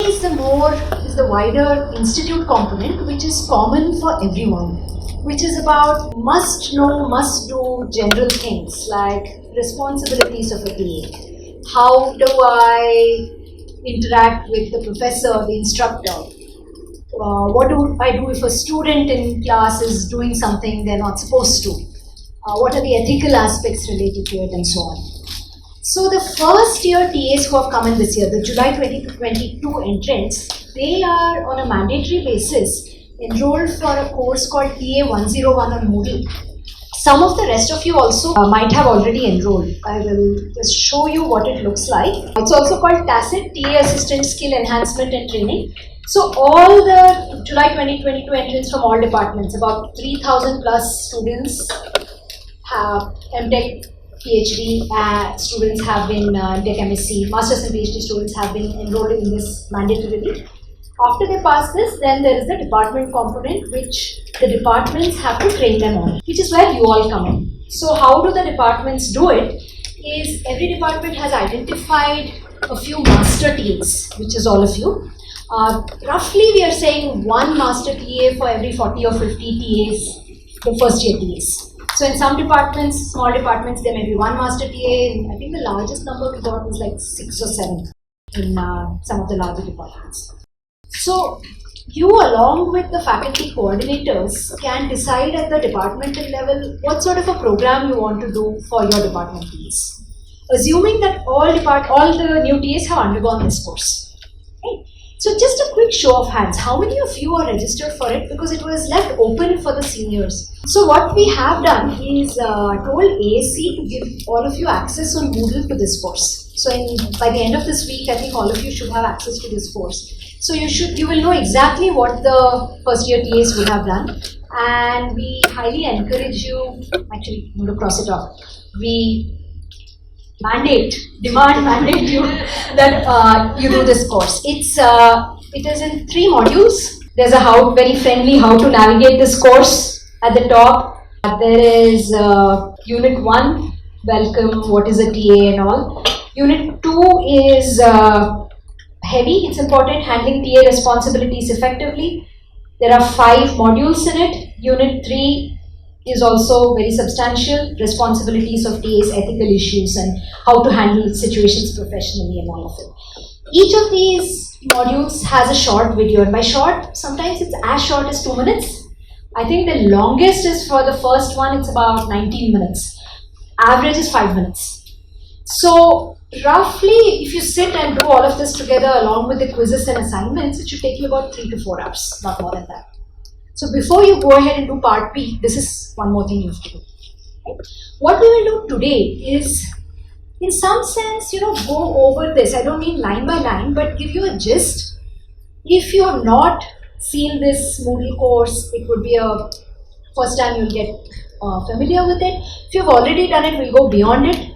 is the wider institute component, which is common for everyone, which is about must know, must do general things like responsibilities of a TA. How do I interact with the professor, the instructor? What do I do if a student in class is doing something they're not supposed to? What are the ethical aspects related to it, and so on. So the first year TAs who have come in this year, the July 2022 entrants, they are on a mandatory basis enrolled for a course called TA 101 on Moodle. Some of the rest of you also might have already enrolled. I will just show you what it looks like. It's also called TASET, TA Assistant Skill Enhancement and Training. So all the July 2022 entrants from all departments, about 3,000 plus students have MTech, PhD students have been, Tech MSc, Masters and PhD students have been enrolled in this mandatorily. After they pass this, then there is the department component, which the departments have to train them on, which is where you all come in. So how do the departments do it? Is every department has identified a few master TAs, which is all of you. Roughly we are saying one master TA for every 40 or 50 TAs, the first year TAs. So in some departments, small departments, there may be one master TA. I think the largest number we got was like 6 or 7 in some of the larger departments. So you, along with the faculty coordinators, can decide at the departmental level what sort of a program you want to do for your department TAs. Assuming that all the new TAs have undergone this course. Right? So just a quick show of hands, how many of you are registered for it, because it was left open for the seniors. So what we have done is told ASC to give all of you access on Moodle to this course. So by the end of this week, I think all of you should have access to this course. So you will know exactly what the first year TAs would have done, and we highly encourage you, actually I'm going to cross it off, we mandate you that you do this course. It is in 3 modules. There's a very friendly how to navigate this course at the top. There is Unit 1, welcome, what is a TA and all. Unit 2 is heavy, it's important, handling TA responsibilities effectively. There are 5 modules in it. Unit 3 is also very substantial, responsibilities of TAs, ethical issues, and how to handle situations professionally and all of it. Each of these modules has a short video, and by short, sometimes it's as short as 2 minutes. I think the longest is for the first one, it's about 19 minutes. Average is 5 minutes. So roughly, if you sit and do all of this together along with the quizzes and assignments, it should take you about 3 to 4 hours, not more than that. So before you go ahead and do part B, this is one more thing you have to do. Right? What we will do today is, in some sense, go over this. I don't mean line by line, but give you a gist. If you have not seen this Moodle course, it would be a first time you'll get familiar with it. If you've already done it, we'll go beyond it.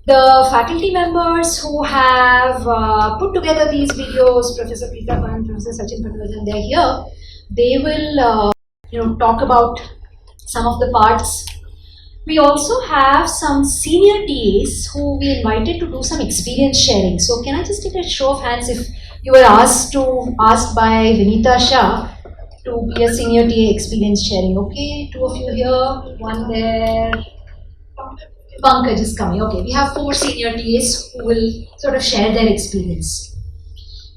The faculty members who have put together these videos, Professor Preeta Pant, Professor Sachin Patwardhan, they're here. They will talk about some of the parts. We also have some senior TAs who we invited to do some experience sharing. So can I just take a show of hands if you were asked by Vinita Shah to be a senior TA experience sharing? Okay, 2 of you here, 1 there. Pankaj is coming. Okay, we have 4 senior TAs who will sort of share their experience.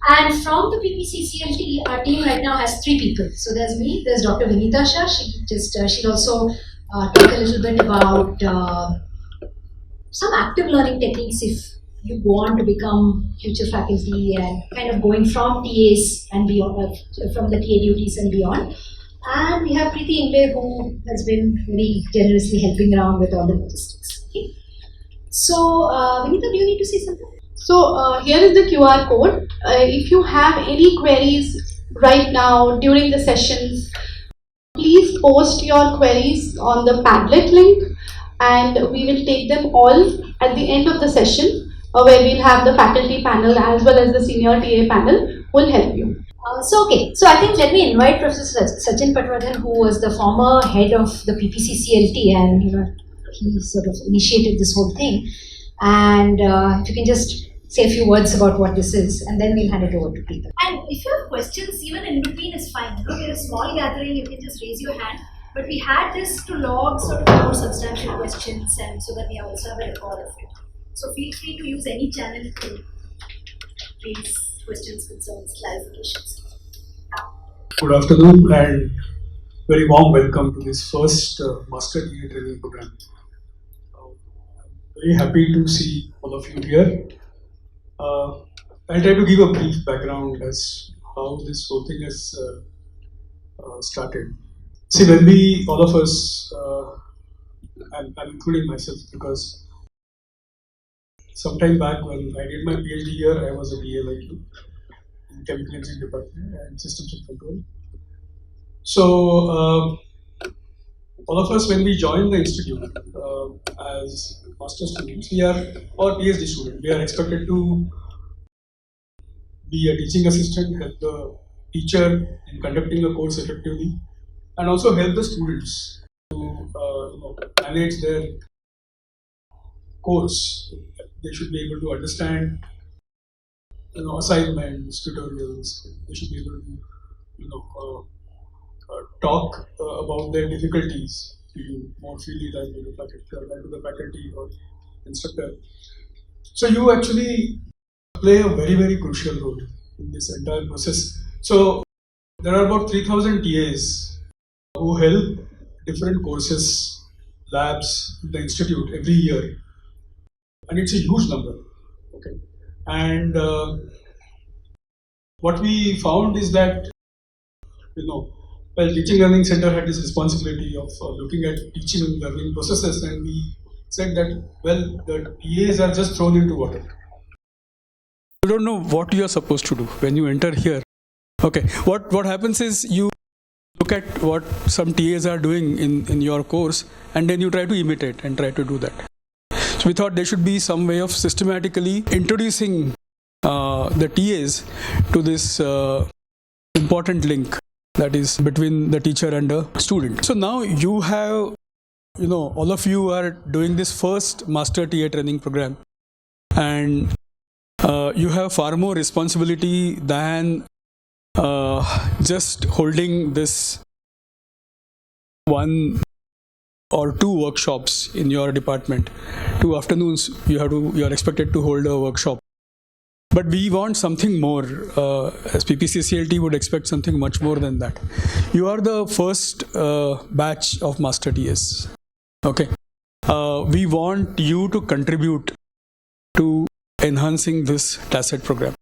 And from the PPCCLT, our team right now has 3 people. So there's me, there's Dr. Vinita Shah. She'll also talk a little bit about some active learning techniques if you go on to become future faculty and kind of going from TAs and beyond, from the TA duties and beyond. And we have Preeti Ingve, who has been very generously helping around with all the logistics. Okay. So, Vinita, do you need to say something? So here is the QR code. If you have any queries right now during the sessions, please post your queries on the Padlet link, and we will take them all at the end of the session, where we'll have the faculty panel as well as the senior TA panel will help you. So I think let me invite Professor Sachin Patwardhan, who was the former head of the PPCCLT, and he sort of initiated this whole thing. And if you can just say a few words about what this is, and then we'll hand it over to Peter. And if you have questions, even in between is fine. You know, we're a small gathering, you can just raise your hand. But we had this to log sort of more substantial questions, and so that we also have a record of it. So feel free to use any channel to raise questions, concerns, clarifications. Good afternoon and very warm welcome to this first Master TA training program. I'm very happy to see all of you here. I'll try to give a brief background as how this whole thing has started. See, when we, all of us, I'm including myself because sometime back when I did my PhD here, I was a BA like you in Chemical Engineering Department and Systems of Control. So, all of us, when we join the institute as master students, we are, or PhD students, we are expected to be a teaching assistant, help the teacher in conducting the course effectively, and also help the students to manage their course. They should be able to understand assignments, tutorials. They should be able to talk about their difficulties to you more freely than to the faculty or instructor. So you actually play a very, very crucial role in this entire process. So there are about 3,000 TAs who help different courses, labs in the institute every year, and it's a huge number. Okay, and what we found is that Teaching Learning Center had this responsibility of looking at teaching and learning processes, and we said that, well, the TAs are just thrown into water. You don't know what you are supposed to do when you enter here. Okay, what happens is you look at what some TAs are doing in your course, and then you try to imitate and try to do that. So we thought there should be some way of systematically introducing the TAs to this important link that is between the teacher and the student. So now you have, all of you are doing this first Master TA training program, and you have far more responsibility than just holding this 1 or 2 workshops in your department. 2 afternoons you are expected to hold a workshop. But we want something more. As PPCCLT would expect something much more than that. You are the first batch of Master TAs. Okay. We want you to contribute to enhancing this TASET program.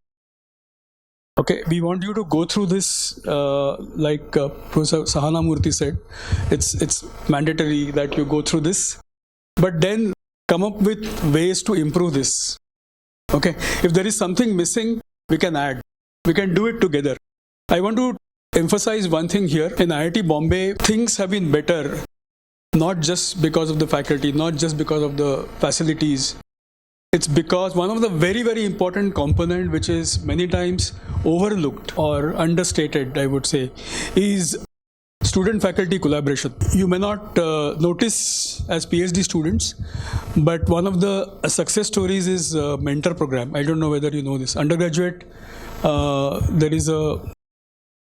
Okay, we want you to go through this, like Professor Sahana Murthy said, it's mandatory that you go through this, but then come up with ways to improve this. Okay, if there is something missing, we can add. We can do it together. I want to emphasize one thing here. In IIT Bombay, things have been better, not just because of the faculty, not just because of the facilities. It's because one of the very, very important component, which is many times overlooked or understated, I would say, is student-faculty collaboration. You may not notice as PhD students, but one of the success stories is mentor program. I don't know whether you know this. Undergraduate, there is a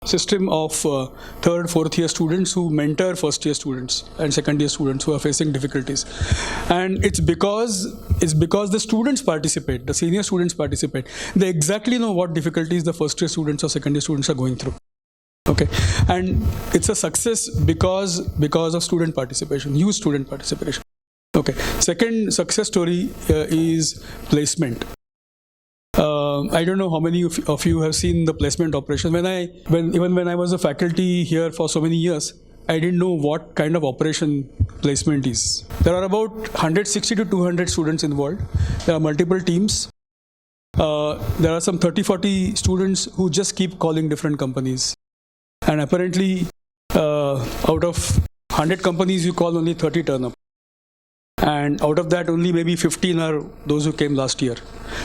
system of 3rd, 4th year students who mentor 1st year students and 2nd year students who are facing difficulties. And it's because the students participate, the senior students participate. They exactly know what difficulties the 1st year students or 2nd year students are going through. Okay, and it's a success because of student participation, huge student participation. Okay, second success story is placement. I don't know how many of you have seen the placement operation. When I was a faculty here for so many years, I didn't know what kind of operation placement is. There are about 160 to 200 students involved. There are multiple teams. There are some 30-40 students who just keep calling different companies. And apparently, out of 100 companies, you call only 30 turn up. And out of that, only maybe 15 are those who came last year.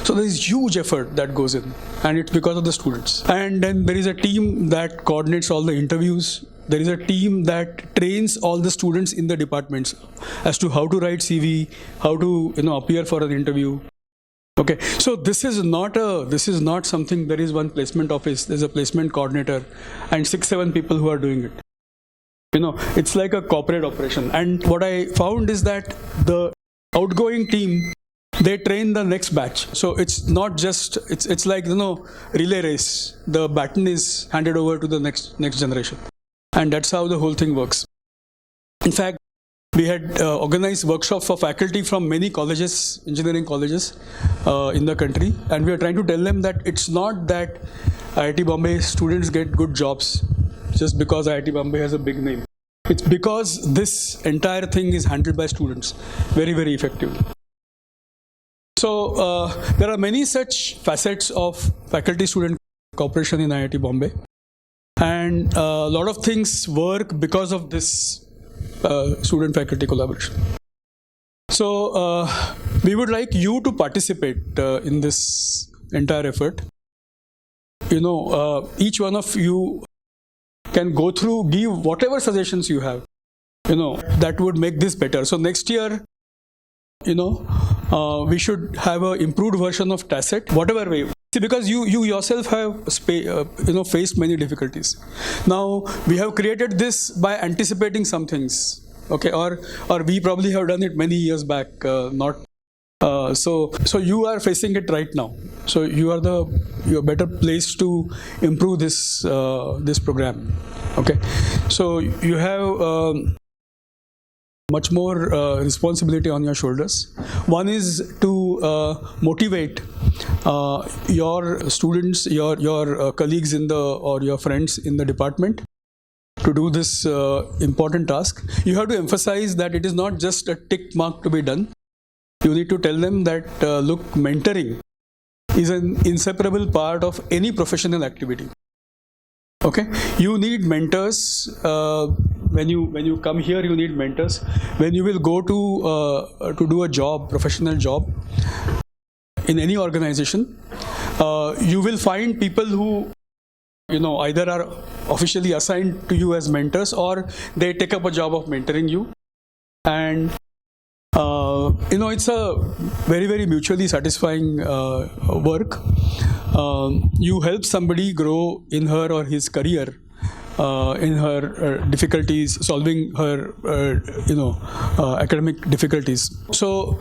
So there is huge effort that goes in, and it's because of the students. And then there is a team that coordinates all the interviews. There is a team that trains all the students in the departments as to how to write CV, how to appear for an interview. Okay, so this is not something. There is one placement office, there's a placement coordinator, and 6-7 people who are doing it. It's like a corporate operation. And what I found is that the outgoing team, they train the next batch. So it's not just it's like relay race. The baton is handed over to the next generation, and that's how the whole thing works. In fact, we had organized workshops for faculty from many colleges, engineering colleges in the country, and we are trying to tell them that it's not that IIT Bombay students get good jobs just because IIT Bombay has a big name. It's because this entire thing is handled by students very, very effectively. So there are many such facets of faculty-student cooperation in IIT Bombay, and a lot of things work because of this student-faculty collaboration. So we would like you to participate in this entire effort. Each one of you can go through, give whatever suggestions you have, that would make this better. So next year, we should have an improved version of TASET, whatever way. See, because you yourself have faced many difficulties. Now we have created this by anticipating some things, okay, or we probably have done it many years back, so you are facing it right now. So you are better placed to improve this program. Okay, so you have much more responsibility on your shoulders. One is to motivate your students, your colleagues or your friends in the department to do this important task. You have to emphasize that it is not just a tick mark to be done. You need to tell them that look, mentoring is an inseparable part of any professional activity. Okay, you need mentors. When you come here, you need mentors. When you will go to do a job, professional job, in any organization, you will find people who either are officially assigned to you as mentors, or they take up a job of mentoring you, and it's a very, very mutually satisfying work. You help somebody grow in her or his career, in her difficulties, solving her academic difficulties. So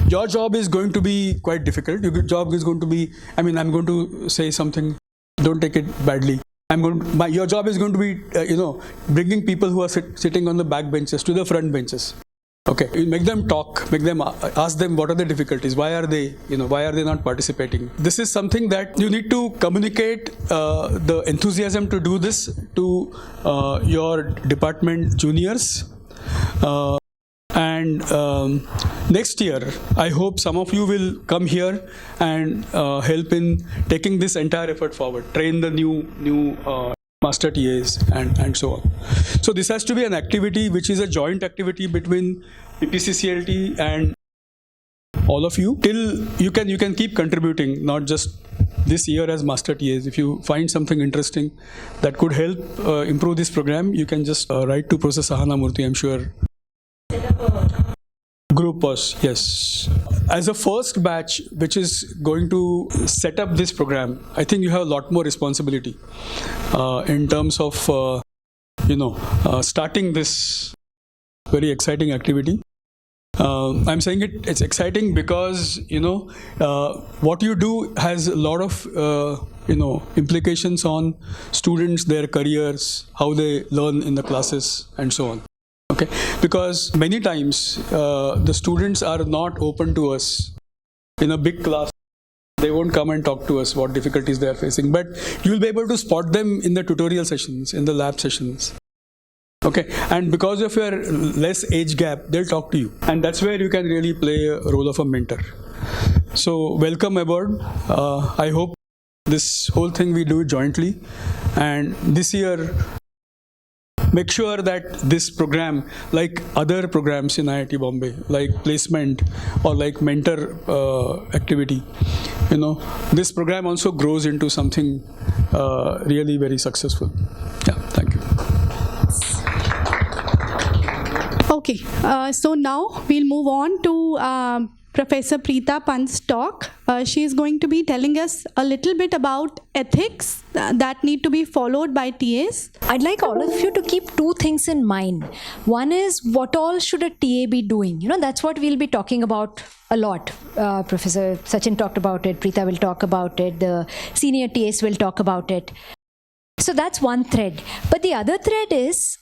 your job is going to be quite difficult. Your job is going to be, I'm going to say something, don't take it badly. Your job is going to be bringing people who are sitting on the back benches to the front benches. Okay, you make them talk, ask them what are the difficulties, why are they not participating. This is something that you need to communicate the enthusiasm to do this to your department juniors. And next year, I hope some of you will come here and help in taking this entire effort forward, train the new Master TAs and so on. So this has to be an activity which is a joint activity between PPCCLT and all of you. Till you can keep contributing, not just this year as Master TAs. If you find something interesting that could help improve this program, you can just write to Professor Sahana Murthy, I'm sure. Group was, yes. As a first batch which is going to set up this program, I think you have a lot more responsibility in terms of starting this very exciting activity. I'm saying it's exciting because what you do has a lot of implications on students, their careers, how they learn in the classes, and so on. Okay, because many times the students are not open to us in a big class. They won't come and talk to us what difficulties they are facing, but you'll be able to spot them in the tutorial sessions, in the lab sessions. Okay, and because of your less age gap, they'll talk to you, and that's where you can really play a role of a mentor. So welcome aboard. I hope this whole thing we do jointly, and this year make sure that this program, like other programs in IIT Bombay, like placement or like mentor activity, this program also grows into something really very successful. Yeah, thank you. Okay, so now we'll move on to Professor Preeta Pant's talk. She is going to be telling us a little bit about ethics that need to be followed by TAs. I'd like all of you to keep two things in mind. One is, what all should a TA be doing? You know, that's what we'll be talking about a lot. Professor Sachin talked about it, Preeta will talk about it, the senior TAs will talk about it. So that's one thread. But the other thread is,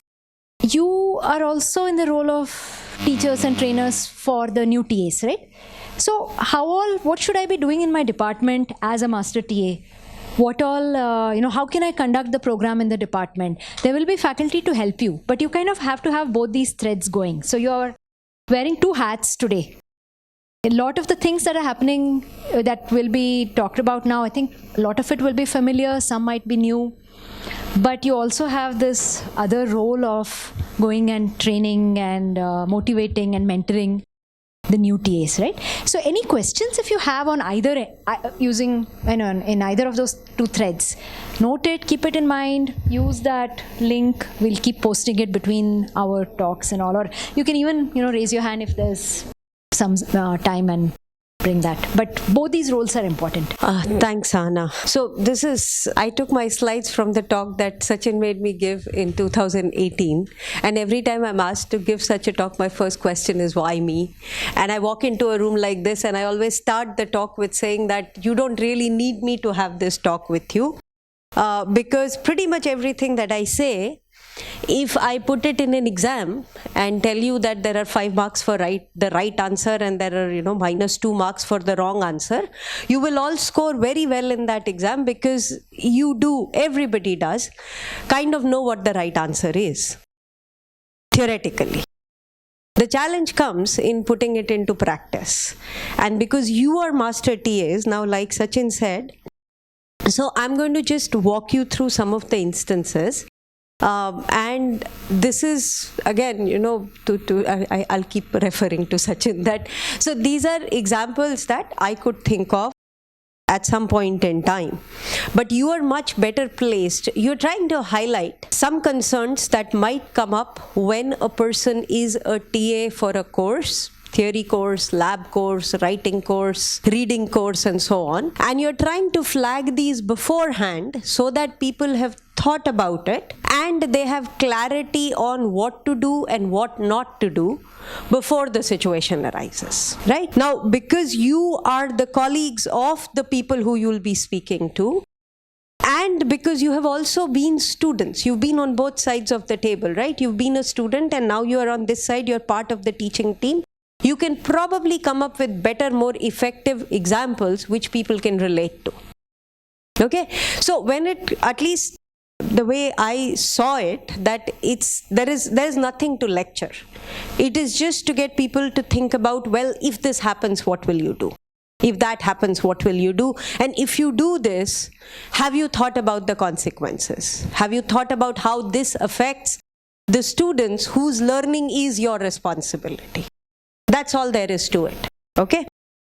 you are also in the role of teachers and trainers for the new TAs, right? So what should I be doing in my department as a master TA? What all, how can I conduct the program in the department? There will be faculty to help you, but you kind of have to have both these threads going. So you're wearing two hats today. A lot of the things that are happening that will be talked about now, I think a lot of it will be familiar, some might be new. But you also have this other role of going and training and motivating and mentoring the new TAs, right? So any questions if you have on either, using in either of those two threads, note it, keep it in mind, use that link. We'll keep posting it between our talks and all, or you can even raise your hand if there's some time and bring that. But both these roles are important. Thanks, Anna. So I took my slides from the talk that Sachin made me give in 2018. And every time I'm asked to give such a talk, my first question is, why me? And I walk into a room like this and I always start the talk with saying that you don't really need me to have this talk with you. Because pretty much everything that I say, if I put it in an exam and tell you that there are 5 marks for the right answer and there are -2 marks for the wrong answer, you will all score very well in that exam because everybody does kind of know what the right answer is, theoretically. The challenge comes in putting it into practice. And because you are master TAs, now like Sachin said, so I'm going to just walk you through some of the instances. And this is again, I'll keep referring to Sachin that. So these are examples that I could think of at some point in time. But you are much better placed. You're trying to highlight some concerns that might come up when a person is a TA for a course. Theory course, lab course, writing course, reading course, and so on. And you're trying to flag these beforehand so that people have thought about it and they have clarity on what to do and what not to do before the situation arises, right? Now, because you are the colleagues of the people who you'll be speaking to, and because you have also been students, you've been on both sides of the table, right? You've been a student and now you are on this side, you're part of the teaching team. You can probably come up with better, more effective examples which people can relate to. Okay, so at least the way I saw it, that there is nothing to lecture. It is just to get people to think about, well, if this happens, what will you do? If that happens, what will you do? And if you do this, have you thought about the consequences? Have you thought about how this affects the students whose learning is your responsibility? That's all there is to it, okay?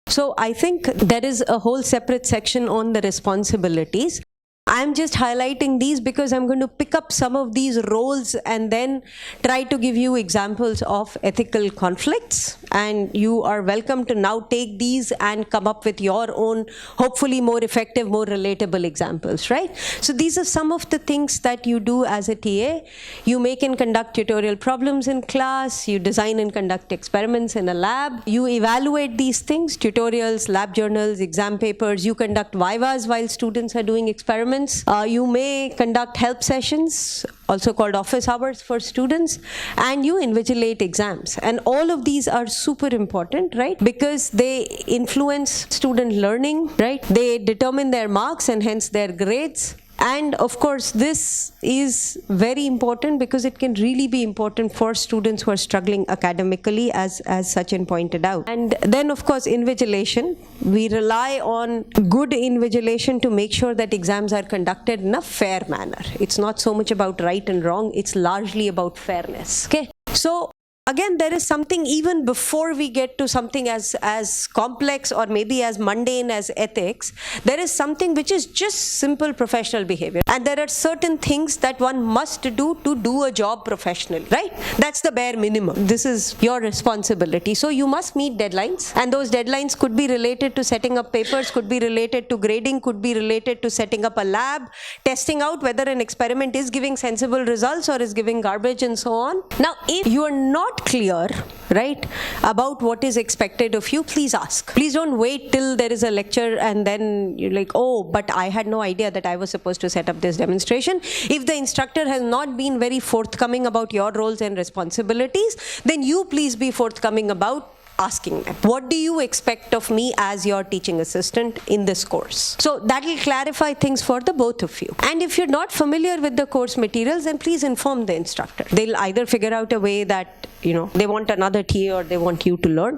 So I think there is a whole separate section on the responsibilities. I'm just highlighting these because I'm going to pick up some of these roles and then try to give you examples of ethical conflicts. And you are welcome to now take these and come up with your own, hopefully more effective, more relatable examples, right? So these are some of the things that you do as a TA. You make and conduct tutorial problems in class. You design and conduct experiments in a lab. You evaluate these things, tutorials, lab journals, exam papers. You conduct vivas while students are doing experiments. You may conduct help sessions, also called office hours for students, and you invigilate exams. And all of these are super important, right? Because they influence student learning, right? They determine their marks and hence their grades. And of course, this is very important because it can really be important for students who are struggling academically, as Sachin pointed out. And then, of course, invigilation. We rely on good invigilation to make sure that exams are conducted in a fair manner. It's not so much about right and wrong, it's largely about fairness. Okay. So Again, there is something even before we get to something as complex or maybe as mundane as ethics. There is something which is just simple professional behavior. And there are certain things that one must do to do a job professionally, right? That's the bare minimum. This is your responsibility. So you must meet deadlines. And those deadlines could be related to setting up papers, could be related to grading, could be related to setting up a lab, testing out whether an experiment is giving sensible results or is giving garbage and so on. Now, if you are not clear, right, about what is expected of you, please ask. Please don't wait till there is a lecture and then you're like, oh, but I had no idea that I was supposed to set up this demonstration. If the instructor has not been very forthcoming about your roles and responsibilities, then you please be forthcoming about asking them, what do you expect of me as your teaching assistant in this course? So that will clarify things for the both of you. And if you're not familiar with the course materials, then please inform the instructor. They'll either figure out a way that, they want another TA or they want you to learn.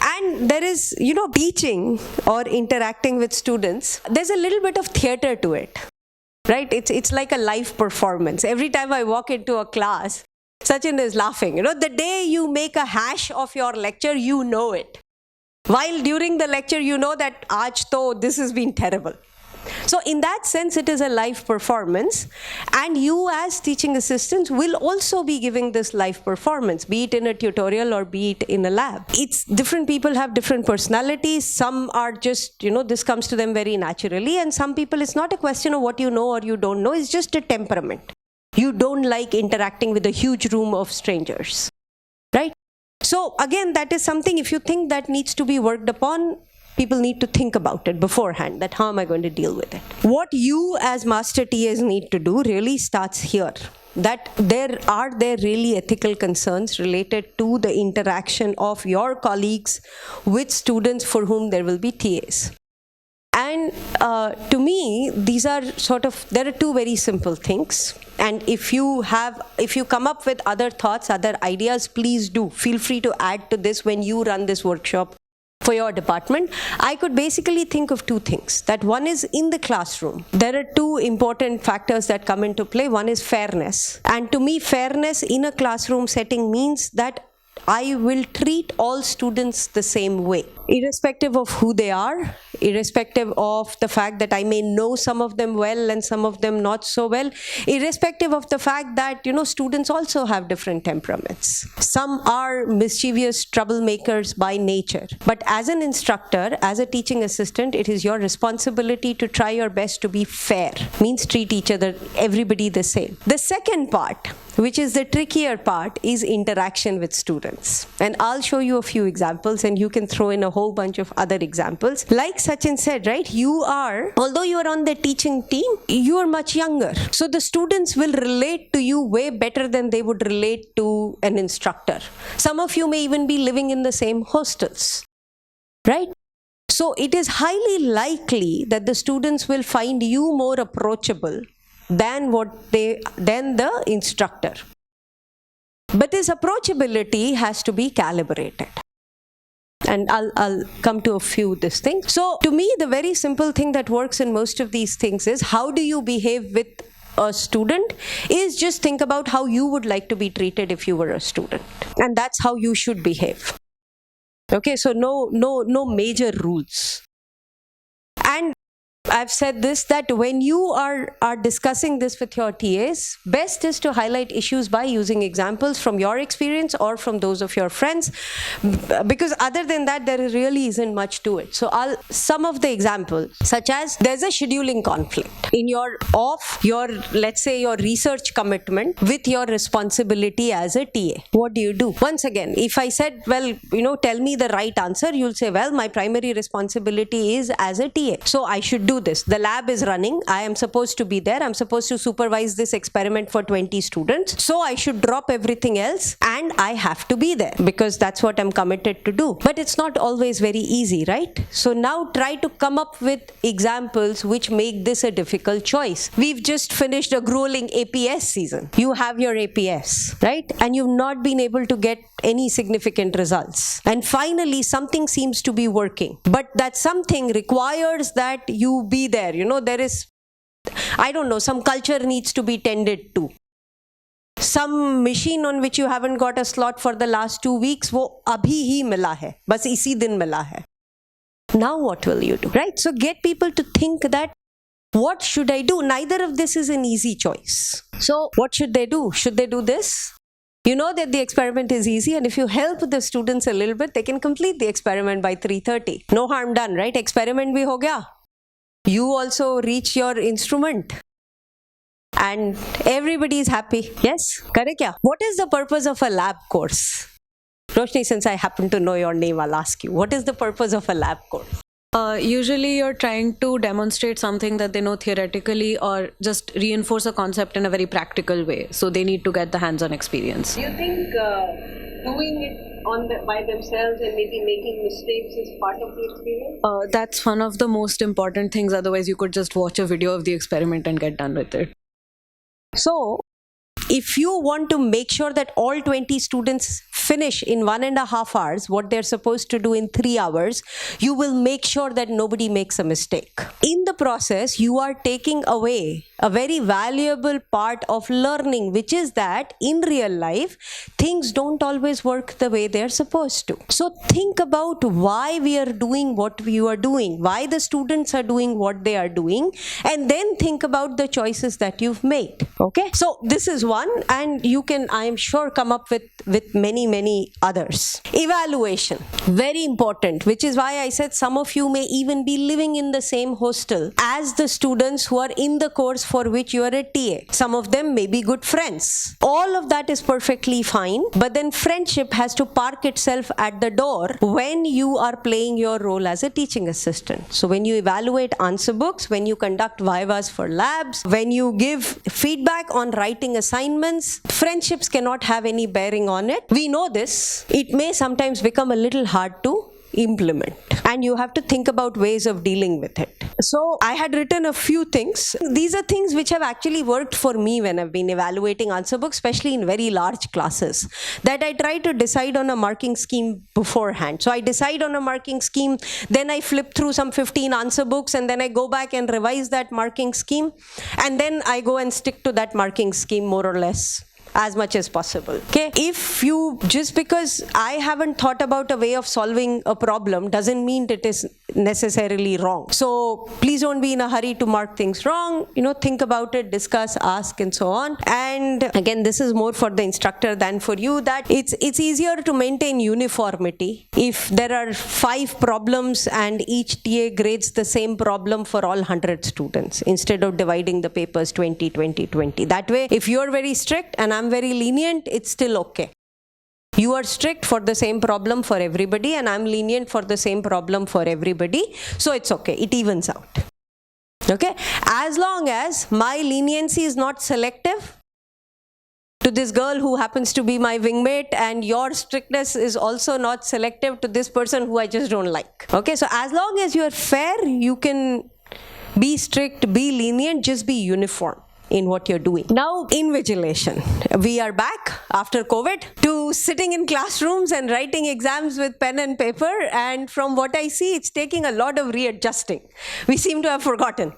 And there is, teaching or interacting with students, there's a little bit of theater to it, right? It's like a live performance. Every time I walk into a class, Sachin is laughing. The day you make a hash of your lecture, you know it. While during the lecture, you know that aaj to this has been terrible. So in that sense, it is a live performance. And you as teaching assistants will also be giving this live performance, be it in a tutorial or be it in a lab. It's different people have different personalities. Some are just, this comes to them very naturally. And some people, it's not a question of what you know or you don't know. It's just a temperament. You don't like interacting with a huge room of strangers, right? So again, that is something, if you think that needs to be worked upon, people need to think about it beforehand, that how am I going to deal with it? What you as Master TAs need to do really starts here. That there really ethical concerns related to the interaction of your colleagues with students for whom there will be TAs. And to me, there are two very simple things. And if you come up with other thoughts, other ideas, please do. Feel free to add to this when you run this workshop for your department. I could basically think of two things. That one is in the classroom. There are two important factors that come into play. One is fairness. And to me, fairness in a classroom setting means that I will treat all students the same way, irrespective of who they are, irrespective of the fact that I may know some of them well and some of them not so well, irrespective of the fact that, students also have different temperaments. Some are mischievous troublemakers by nature. But as an instructor, as a teaching assistant, it is your responsibility to try your best to be fair. Means treat everybody the same. The second part, which is the trickier part, is interaction with students. And I'll show you a few examples and you can throw in a whole bunch of other examples. Like Sachin said, right, although you are on the teaching team, you are much younger. So the students will relate to you way better than they would relate to an instructor. Some of you may even be living in the same hostels, right? So it is highly likely that the students will find you more approachable than the instructor. But this approachability has to be calibrated. And I'll come to a few this thing. So to me, the very simple thing that works in most of these things is how do you behave with a student is just think about how you would like to be treated if you were a student. And that's how you should behave. Okay, so no major rules. And I've said this, that when you are discussing this with your TAs, best is to highlight issues by using examples from your experience or from those of your friends, because other than that, there really isn't much to it. So some of the examples, such as there's a scheduling conflict in let's say your research commitment with your responsibility as a TA. What do you do? Once again, if I said, well, tell me the right answer, you'll say, well, my primary responsibility is as a TA. So I should do this. The lab is running. I am supposed to be there. I'm supposed to supervise this experiment for 20 students. So I should drop everything else and I have to be there because that's what I'm committed to do. But it's not always very easy, right? So now try to come up with examples which make this a difficult choice. We've just finished a grueling APS season. You have your APS, right? And you've not been able to get any significant results. And finally, something seems to be working. But that something requires that you be there. There is, I don't know, some culture needs to be tended to. Some machine on which you haven't got a slot for the last 2 weeks, वो अभी ही मिला है, बस इसी दिन मिला है. Now what will you do? Right? So get people to think that, what should I do? Neither of this is an easy choice. So what should they do? Should they do this? You know that the experiment is easy, and if you help the students a little bit, they can complete the experiment by 3:30. No harm done, right? Experiment bhi ho gaya. You also reach your instrument. And everybody is happy. Yes? Correct? Yeah. What is the purpose of a lab course? Roshni, since I happen to know your name, I'll ask you. What is the purpose of a lab course? Usually you're trying to demonstrate something that they know theoretically, or just reinforce a concept in a very practical way. So they need to get the hands-on experience. Do you think doing it by themselves and maybe making mistakes is part of the experience? That's one of the most important things. Otherwise you could just watch a video of the experiment and get done with it. So, if you want to make sure that all 20 students finish in 1.5 hours what they're supposed to do in 3 hours, you will make sure that nobody makes a mistake. In the process, you are taking away a very valuable part of learning, which is that in real life, things don't always work the way they're supposed to. So think about why we are doing what we are doing, why the students are doing what they are doing, and then think about the choices that you've made. Okay? So this is one, and you can, I am sure, come up with many others. Evaluation, very important, which is why I said some of you may even be living in the same hostel as the students who are in the course for which you are a TA. Some of them may be good friends. All of that is perfectly fine, but then friendship has to park itself at the door when you are playing your role as a teaching assistant. So when you evaluate answer books, when you conduct vivas for labs, when you give feedback on writing assignments, friendships cannot have any bearing on it. We know this. It may sometimes become a little hard to implement, and you have to think about ways of dealing with it. So I had written a few things. These are things which have actually worked for me when I've been evaluating answer books, especially in very large classes, that I try to decide on a marking scheme beforehand. So I decide on a marking scheme, then I flip through some 15 answer books, and then I go back and revise that marking scheme, and then I go and stick to that marking scheme more or less as much as possible. Okay, if you, just because I haven't thought about a way of solving a problem doesn't mean it is necessarily wrong. So please don't be in a hurry to mark things wrong. You know, think about it, discuss, ask, and so on. And again, this is more for the instructor than for you, that it's easier to maintain uniformity if there are 5 problems and each TA grades the same problem for all 100 students instead of dividing the papers 20, 20, 20. That way, if you're very strict and I'm very lenient, it's still okay. You are strict for the same problem for everybody, and I'm lenient for the same problem for everybody. So it's okay. It evens out. Okay? As long as my leniency is not selective to this girl who happens to be my wingmate, and your strictness is also not selective to this person who I just don't like. Okay? So as long as you are fair, you can be strict, be lenient, just be uniform in what you're doing. Now, invigilation. We are back after COVID to sitting in classrooms and writing exams with pen and paper, and from what I see, it's taking a lot of readjusting. We seem to have forgotten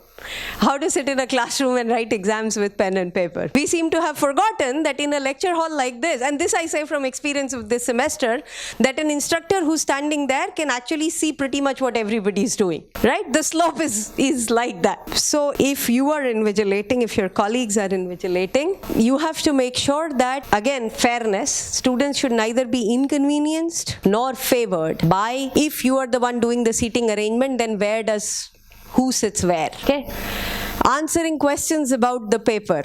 how to sit in a classroom and write exams with pen and paper. We seem to have forgotten that in a lecture hall like this, and this I say from experience of this semester, that an instructor who's standing there can actually see pretty much what everybody is doing, right? The slope is like that. So if you are invigilating, if your colleagues are invigilating, you have to make sure that, again, fairness, students should neither be inconvenienced nor favored by, if you are the one doing the seating arrangement, then who sits where? Okay. Answering questions about the paper.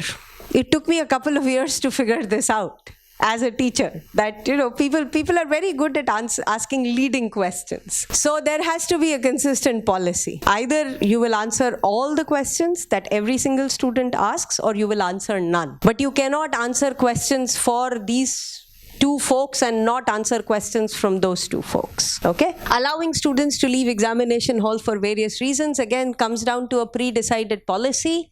It took me a couple of years to figure this out as a teacher, that, you know, people are very good at asking leading questions. So there has to be a consistent policy. Either you will answer all the questions that every single student asks, or you will answer none. But you cannot answer questions for these 2 folks and not answer questions from those 2 folks. Okay? Allowing students to leave examination hall for various reasons, again, comes down to a pre-decided policy.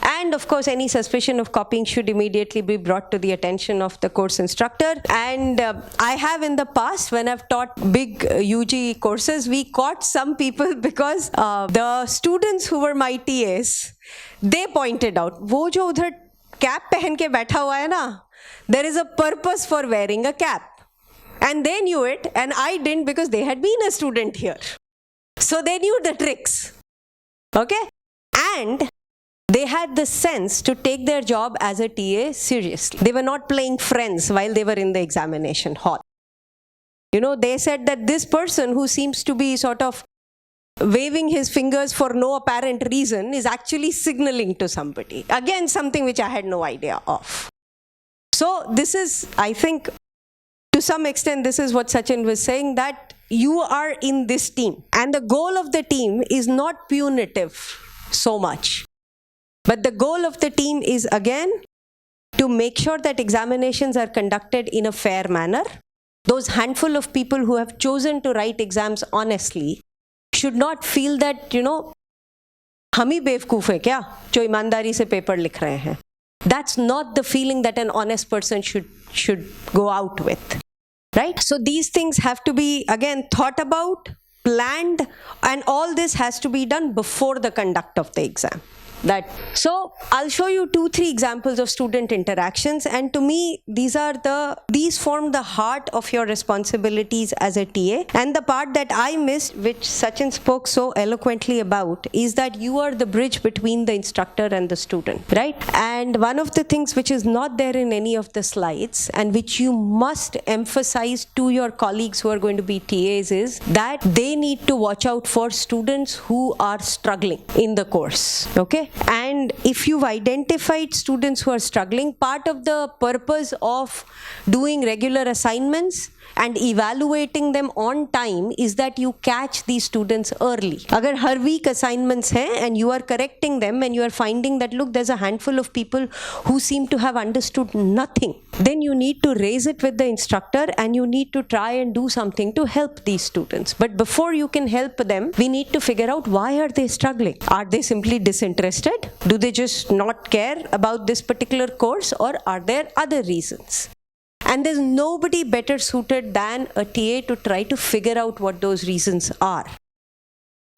And of course, any suspicion of copying should immediately be brought to the attention of the course instructor. And I have in the past, when I've taught big UG courses, we caught some people because the students who were my TAs, they pointed out, वो जो उधर cap पहन के बैठा हुआ है ना, there is a purpose for wearing a cap. And they knew it, and I didn't because they had been a student here. So they knew the tricks. Okay? And they had the sense to take their job as a TA seriously. They were not playing friends while they were in the examination hall. You know, they said that this person who seems to be sort of waving his fingers for no apparent reason is actually signaling to somebody. Again, something which I had no idea of. So this is, I think, to some extent, this is what Sachin was saying, that you are in this team. And the goal of the team is not punitive so much. But the goal of the team is, again, to make sure that examinations are conducted in a fair manner. Those handful of people who have chosen to write exams honestly should not feel that, you know, हम ही बेवकूफ है क्या जो ईमानदारी से paper लिख रहे हैं. That's not the feeling that an honest person should go out with. Right? So these things have to be, again, thought about, planned, and all this has to be done before the conduct of the exam. So I'll show you 2-3 examples of student interactions, and to me these form the heart of your responsibilities as a TA. And the part that I missed, which Sachin spoke so eloquently about, is that you are the bridge between the instructor and the student, right? And one of the things which is not there in any of the slides and which you must emphasize to your colleagues who are going to be TAs is that they need to watch out for students who are struggling in the course, okay? And if you've identified students who are struggling, part of the purpose of doing regular assignments and evaluating them on time is that you catch these students early. Agar har week assignments hai and you are correcting them and you are finding that, look, there's a handful of people who seem to have understood nothing, then you need to raise it with the instructor and you need to try and do something to help these students. But before you can help them, we need to figure out, why are they struggling? Are they simply disinterested? Do they just not care about this particular course, or are there other reasons? And there's nobody better suited than a TA to try to figure out what those reasons are.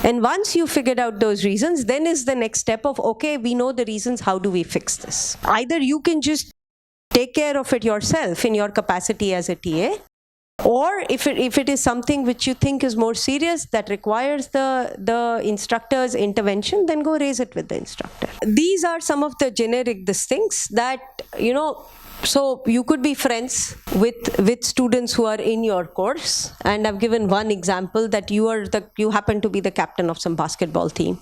And once you figured out those reasons, then is the next step of, okay, we know the reasons, how do we fix this? Either you can just take care of it yourself in your capacity as a TA, or if it is something which you think is more serious that requires the instructor's intervention, then go raise it with the instructor. These are some of the generic things that, you know, so you could be friends with students who are in your course, and I've given one example that you happen to be the captain of some basketball team,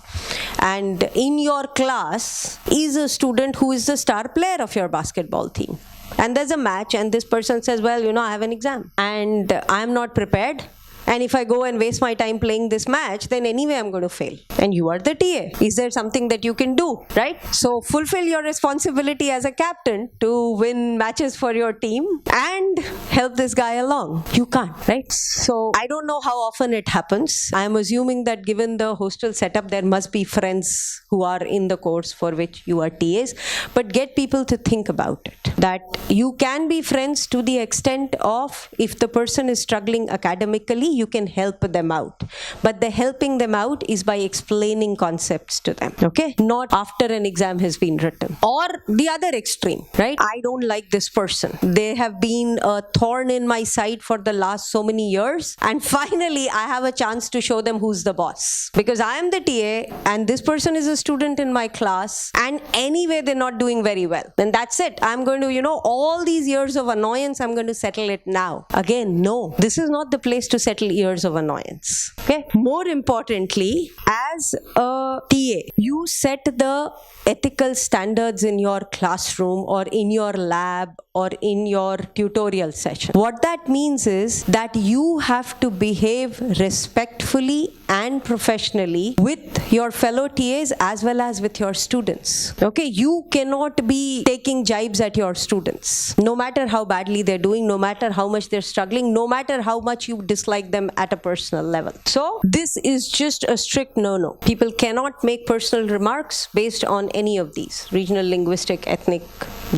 and in your class is a student who is the star player of your basketball team. And there's a match and this person says, well, you know, I have an exam and I'm not prepared. And if I go and waste my time playing this match, then anyway I'm going to fail. And you are the TA. Is there something that you can do, right? So fulfill your responsibility as a captain to win matches for your team and help this guy along. You can't, right? So I don't know how often it happens. I'm assuming that given the hostel setup, there must be friends who are in the course for which you are TAs. But get people to think about it. That you can be friends to the extent of, if the person is struggling academically, you can help them out. But the helping them out is by explaining concepts to them, okay? Not after an exam has been written. Or the other extreme, right? I don't like this person. They have been a thorn in my side for the last so many years. And finally, I have a chance to show them who's the boss. Because I am the TA and this person is a student in my class. And anyway, they're not doing very well. And that's it. I'm going to, you know, all these years of annoyance, I'm going to settle it now. Again, no. This is not the place to settle years of annoyance. Okay. More importantly, as a TA, you set the ethical standards in your classroom or in your lab or in your tutorial session. What that means is that you have to behave respectfully and professionally with your fellow TAs as well as with your students. Okay, you cannot be taking jibes at your students, no matter how badly they're doing, no matter how much they're struggling, no matter how much you dislike them at a personal level. So this is just a strict no-no. People cannot make personal remarks based on any of these: regional, linguistic, ethnic,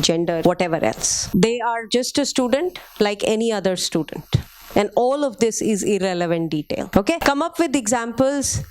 gender, whatever else. They are just a student like any other student. And all of this is irrelevant detail. Okay? Come up with examples.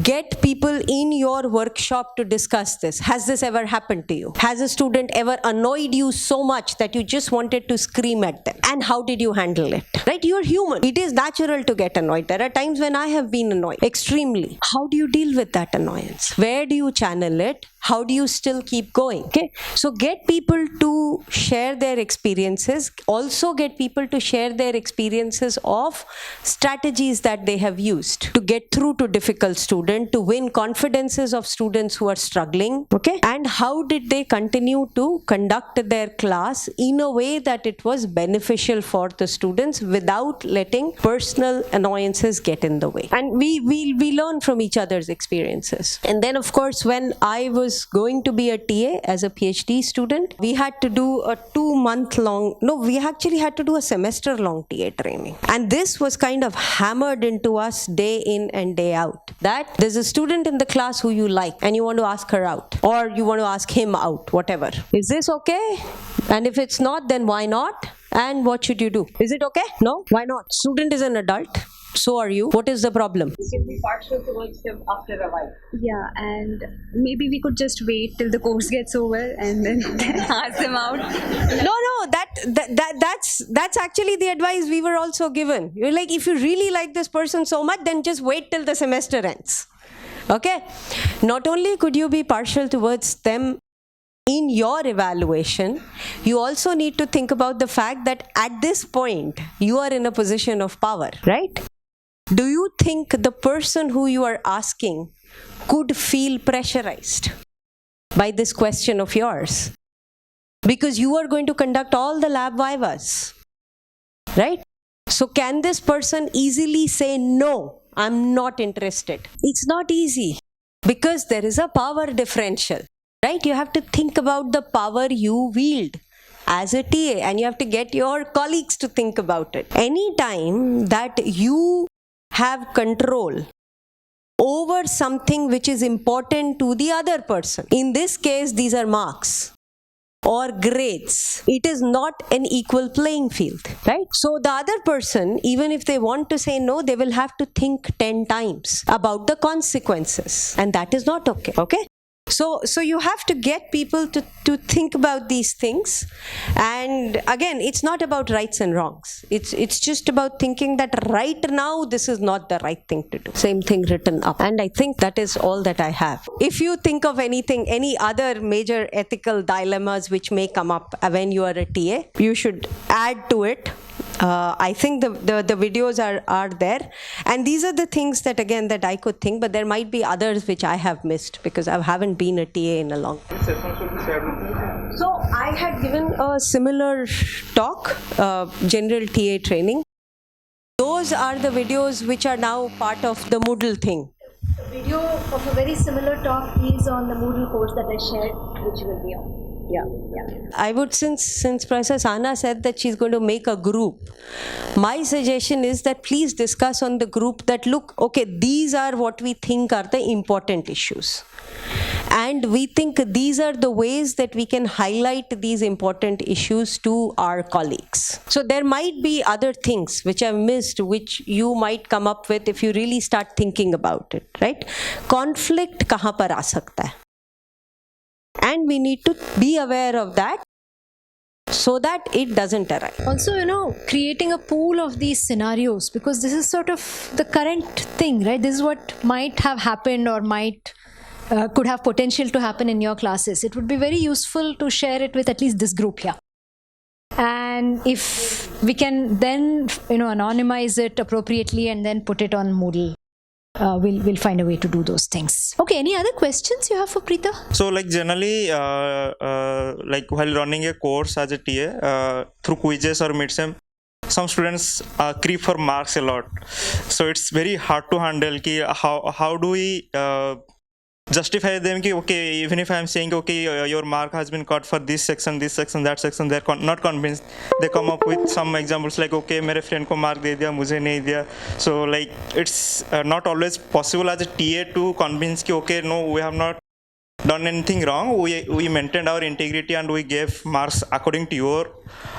Get people in your workshop to discuss this. Has this ever happened to you? Has a student ever annoyed you so much that you just wanted to scream at them? And how did you handle it? Right? You're human. It is natural to get annoyed. There are times when I have been annoyed extremely. How do you deal with that annoyance? Where do you channel it? How do you still keep going? Okay, so get people to share their experiences. Also get people to share their experiences of strategies that they have used to get through to difficult students, to win confidences of students who are struggling. Okay, and how did they continue to conduct their class in a way that it was beneficial for the students without letting personal annoyances get in the way. And we learn from each other's experiences. And then of course, when I was going to be a TA as a PhD student, we had to do a 2-month-long, no, we actually had to do a semester-long TA training. And this was kind of hammered into us day in and day out, that there's a student in the class who you like and you want to ask her out, or you want to ask him out, whatever. Is this okay? And if it's not, then why not? And what should you do? Is it okay? No? Why not? Student is an adult. So are you. What is the problem? You can be partial towards him after a while. Yeah, and maybe we could just wait till the course gets over and then ask them out. No, that's actually the advice we were also given. You're like, if you really like this person so much, then just wait till the semester ends. Okay? Not only could you be partial towards them in your evaluation, you also need to think about the fact that at this point, you are in a position of power, right? Do you think the person who you are asking could feel pressurized by this question of yours? Because you are going to conduct all the lab vivas, right? So can this person easily say, no, I'm not interested? It's not easy because there is a power differential, right? You have to think about the power you wield as a TA, and you have to get your colleagues to think about it. Anytime that you have control over something which is important to the other person, in this case these are marks or grades, it is not an equal playing field, right? So the other person, even if they want to say no, they will have to think 10 times about the consequences, and that is not okay. Okay? So you have to get people to think about these things. And again, it's not about rights and wrongs. It's just about thinking that right now this is not the right thing to do. Same thing written up. And I think that is all that I have. If you think of anything, any other major ethical dilemmas which may come up when you are a TA, you should add to it. I think the videos are there, and these are the things that again that I could think, but there might be others which I have missed because I haven't been a TA in a long time. So I had given a similar talk, general TA training. Those are the videos which are now part of the Moodle thing. The video of a very similar talk is on the Moodle course that I shared, which will be on. Yeah. I would, since Professor Sana said that she's going to make a group, my suggestion is that please discuss on the group that, look, okay, these are what we think are the important issues. And we think these are the ways that we can highlight these important issues to our colleagues. So there might be other things which I've missed, which you might come up with if you really start thinking about it, right? Conflict kahan par aa sakta hai? And we need to be aware of that so that it doesn't arise. Also, creating a pool of these scenarios, because this is sort of the current thing, right? This is what might have happened or could have potential to happen in your classes. It would be very useful to share it with at least this group here. And if we can then, anonymize it appropriately and then put it on Moodle, we'll find a way to do those things. Okay, any other questions you have for Preeta? So like generally, like while running a course as a TA, through quizzes or midsem, some students creep for marks a lot. So it's very hard to handle. How do we justify them? Okay, even if I'm saying, okay, your mark has been cut for this section, that section, they're not convinced. They come up with some examples like, okay, mere friend ko mark de diya, mujhe nahi diya. So like it's not always possible as a TA to convince okay, no, we have not done anything wrong. We maintained our integrity and we gave marks according to your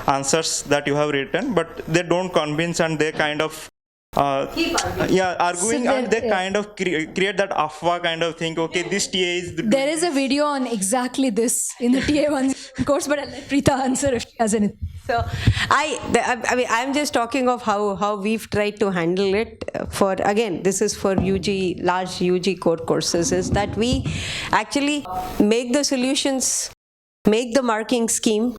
answers that you have written, but they don't convince and they kind of arguing, So and they kind of create that afwa kind of thing. Okay, this TA is There is a video on exactly this in the TA1 course, but I'll let Preeta answer if she has anything. So I mean, I'm just talking of how we've tried to handle it. For again, this is for UG, large UG core courses, is that we actually make the solutions, make the marking scheme,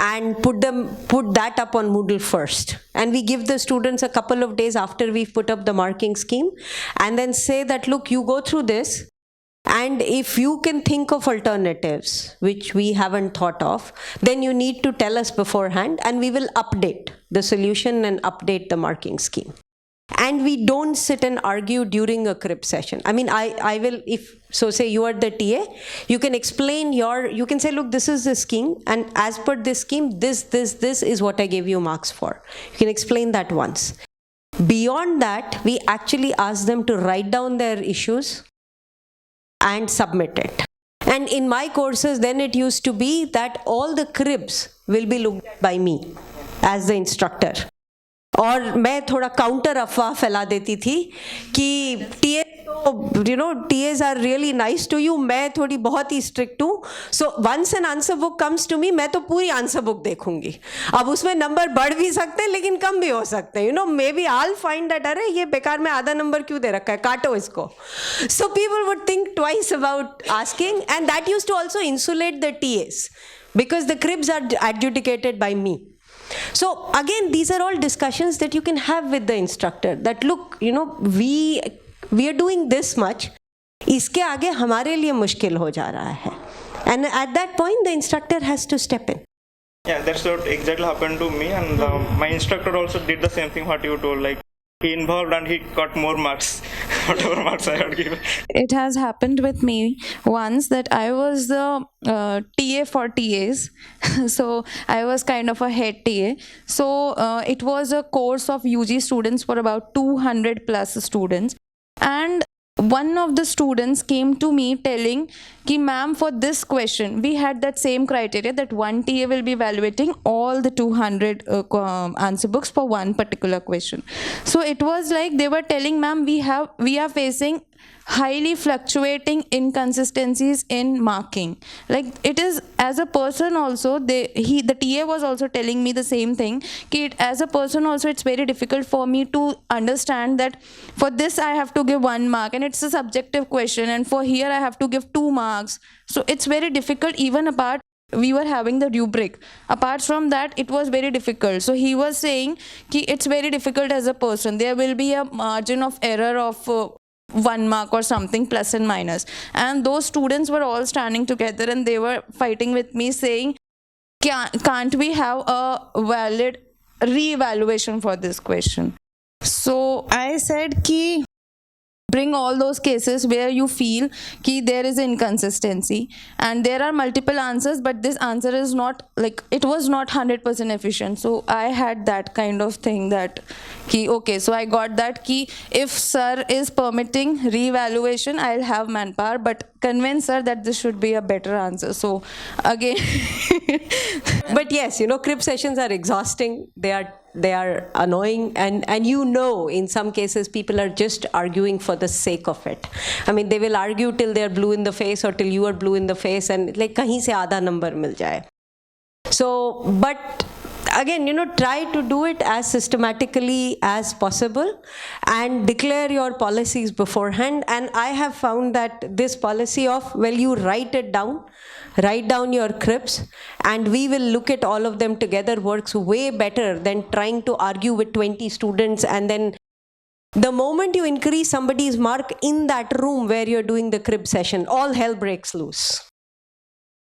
and put that up on Moodle first. And we give the students a couple of days after we've put up the marking scheme, and then say that, look, you go through this, and if you can think of alternatives, which we haven't thought of, then you need to tell us beforehand, and we will update the solution and update the marking scheme. And we don't sit and argue during a crib session. I mean, I will, if, so say you are the TA, you can explain you can say, look, this is the scheme, and as per this scheme, this is what I gave you marks for. You can explain that once. Beyond that, we actually ask them to write down their issues and submit it. And in my courses, then it used to be that all the cribs will be looked at by me as the instructor. और मैं थोड़ा counter अफवाह फैला देती थी कि TAs are really nice to you, मैं थोड़ी बहुत ही strict हूँ, so once an answer book comes to me, मैं तो पूरी answer book देखूंगी. अब उसमें नंबर बढ़ भी सकते हैं लेकिन कम भी हो सकते हैं. Maybe I'll find that अरे ये बेकार में आधा नंबर क्यों दे रखा है, काटो इसको. So people would think twice about asking, and that used to also insulate the TAs because the cribs are adjudicated by me. So again, these are all discussions that you can have with the instructor, that look, we are doing this much, इसके आगे हमारे लिए मुश्किल हो जा रहा है. And at that point, the instructor has to step in. Yeah, that's what exactly happened to me, and my instructor also did the same thing what you told, like he involved and he got more marks, whatever marks I had given. It has happened with me once that I was the TA for TAs. So I was kind of a head TA. So it was a course of UG students for about 200 plus students. And one of the students came to me telling कि ma'am, for this question we had that same criteria that one TA will be evaluating all the 200 answer books for one particular question. So it was like they were telling, ma'am, we are facing highly fluctuating inconsistencies in marking. Like it is, as a person also, the TA was also telling me the same thing, as a person also it's very difficult for me to understand that for this I have to give 1 mark and it's a subjective question, and for here I have to give 2 marks. So it's very difficult. Even apart, we were having the rubric. Apart from that, it was very difficult. So he was saying that it's very difficult as a person. There will be a margin of error of 1 mark or something, plus and minus. And those students were all standing together and they were fighting with me saying, can't we have a valid re-evaluation for this question? So I said ki bring all those cases where you feel ki there is inconsistency and there are multiple answers, but this answer is not, like, it was not 100% efficient. So I had that kind of thing that ki okay, so I got that ki if sir is permitting re-evaluation, I'll have manpower, but convince her that this should be a better answer. So again but yes, crib sessions are exhausting. They are annoying, and in some cases people are just arguing for the sake of it. I mean, they will argue till they're blue in the face or till you are blue in the face, and like kahin se aadha number mil jaye. So, but again, try to do it as systematically as possible and declare your policies beforehand. And I have found that this policy of, well, you write down your cribs and we will look at all of them together works way better than trying to argue with 20 students, and then the moment you increase somebody's mark in that room where you're doing the crib session, all hell breaks loose.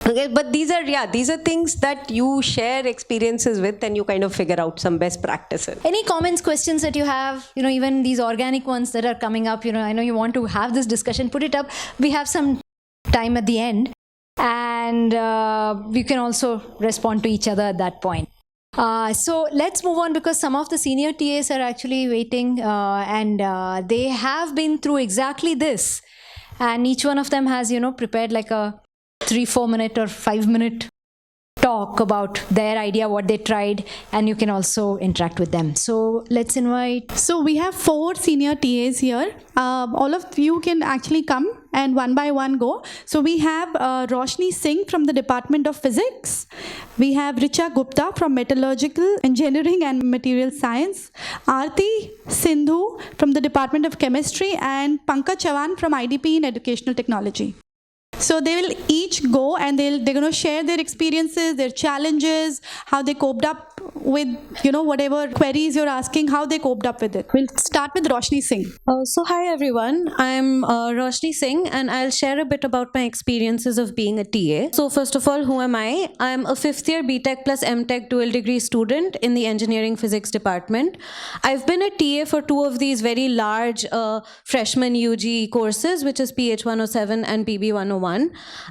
Okay, but these are things that you share experiences with and you kind of figure out some best practices. Any comments, questions that you have, even these organic ones that are coming up, I know you want to have this discussion, put it up. We have some time at the end, and we can also respond to each other at that point. So let's move on, because some of the senior TAs are actually waiting and they have been through exactly this. and each one of them has, prepared like a 3-4 minute or 5-minute talk about their idea, what they tried, and you can also interact with them. So let's invite. So we have 4 senior TAs here. All of you can actually come and one by one go. So we have Roshni Singh from the Department of Physics. We have Richa Gupta from Metallurgical Engineering and Material Science. Aarti Sindhu from the Department of Chemistry, and Pankaj Chavan from IDP in Educational Technology. So they will each go and they're going to share their experiences, their challenges, how they coped up with, whatever queries you're asking, how they coped up with it. We'll start with Roshni Singh. So hi everyone, I'm Roshni Singh and I'll share a bit about my experiences of being a TA. So first of all, who am I? I'm a 5th year BTech plus MTech dual degree student in the Engineering Physics department. I've been a TA for 2 of these very large freshman UG courses, which is PH 107 and PB 101.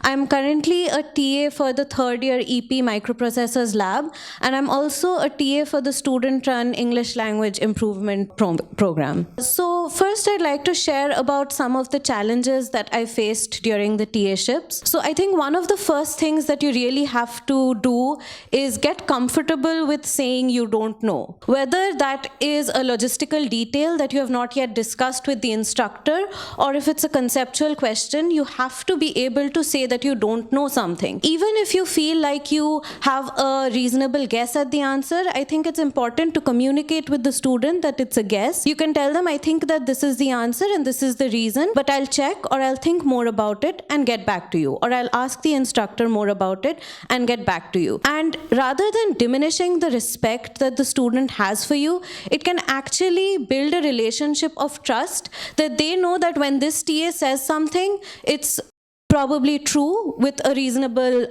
I'm currently a TA for the 3rd year EP Microprocessors Lab, and I'm also a TA for the student-run English Language Improvement Program. So first I'd like to share about some of the challenges that I faced during the TA-ships. So I think one of the first things that you really have to do is get comfortable with saying you don't know. Whether that is a logistical detail that you have not yet discussed with the instructor, or if it's a conceptual question, you have to be able to say that you don't know something. Even if you feel like you have a reasonable guess at the answer, I think it's important to communicate with the student that it's a guess. You can tell them, I think that this is the answer and this is the reason, but I'll check or I'll think more about it and get back to you. Or I'll ask the instructor more about it and get back to you. And rather than diminishing the respect that the student has for you, it can actually build a relationship of trust that they know that when this TA says something, it's probably true with a reasonable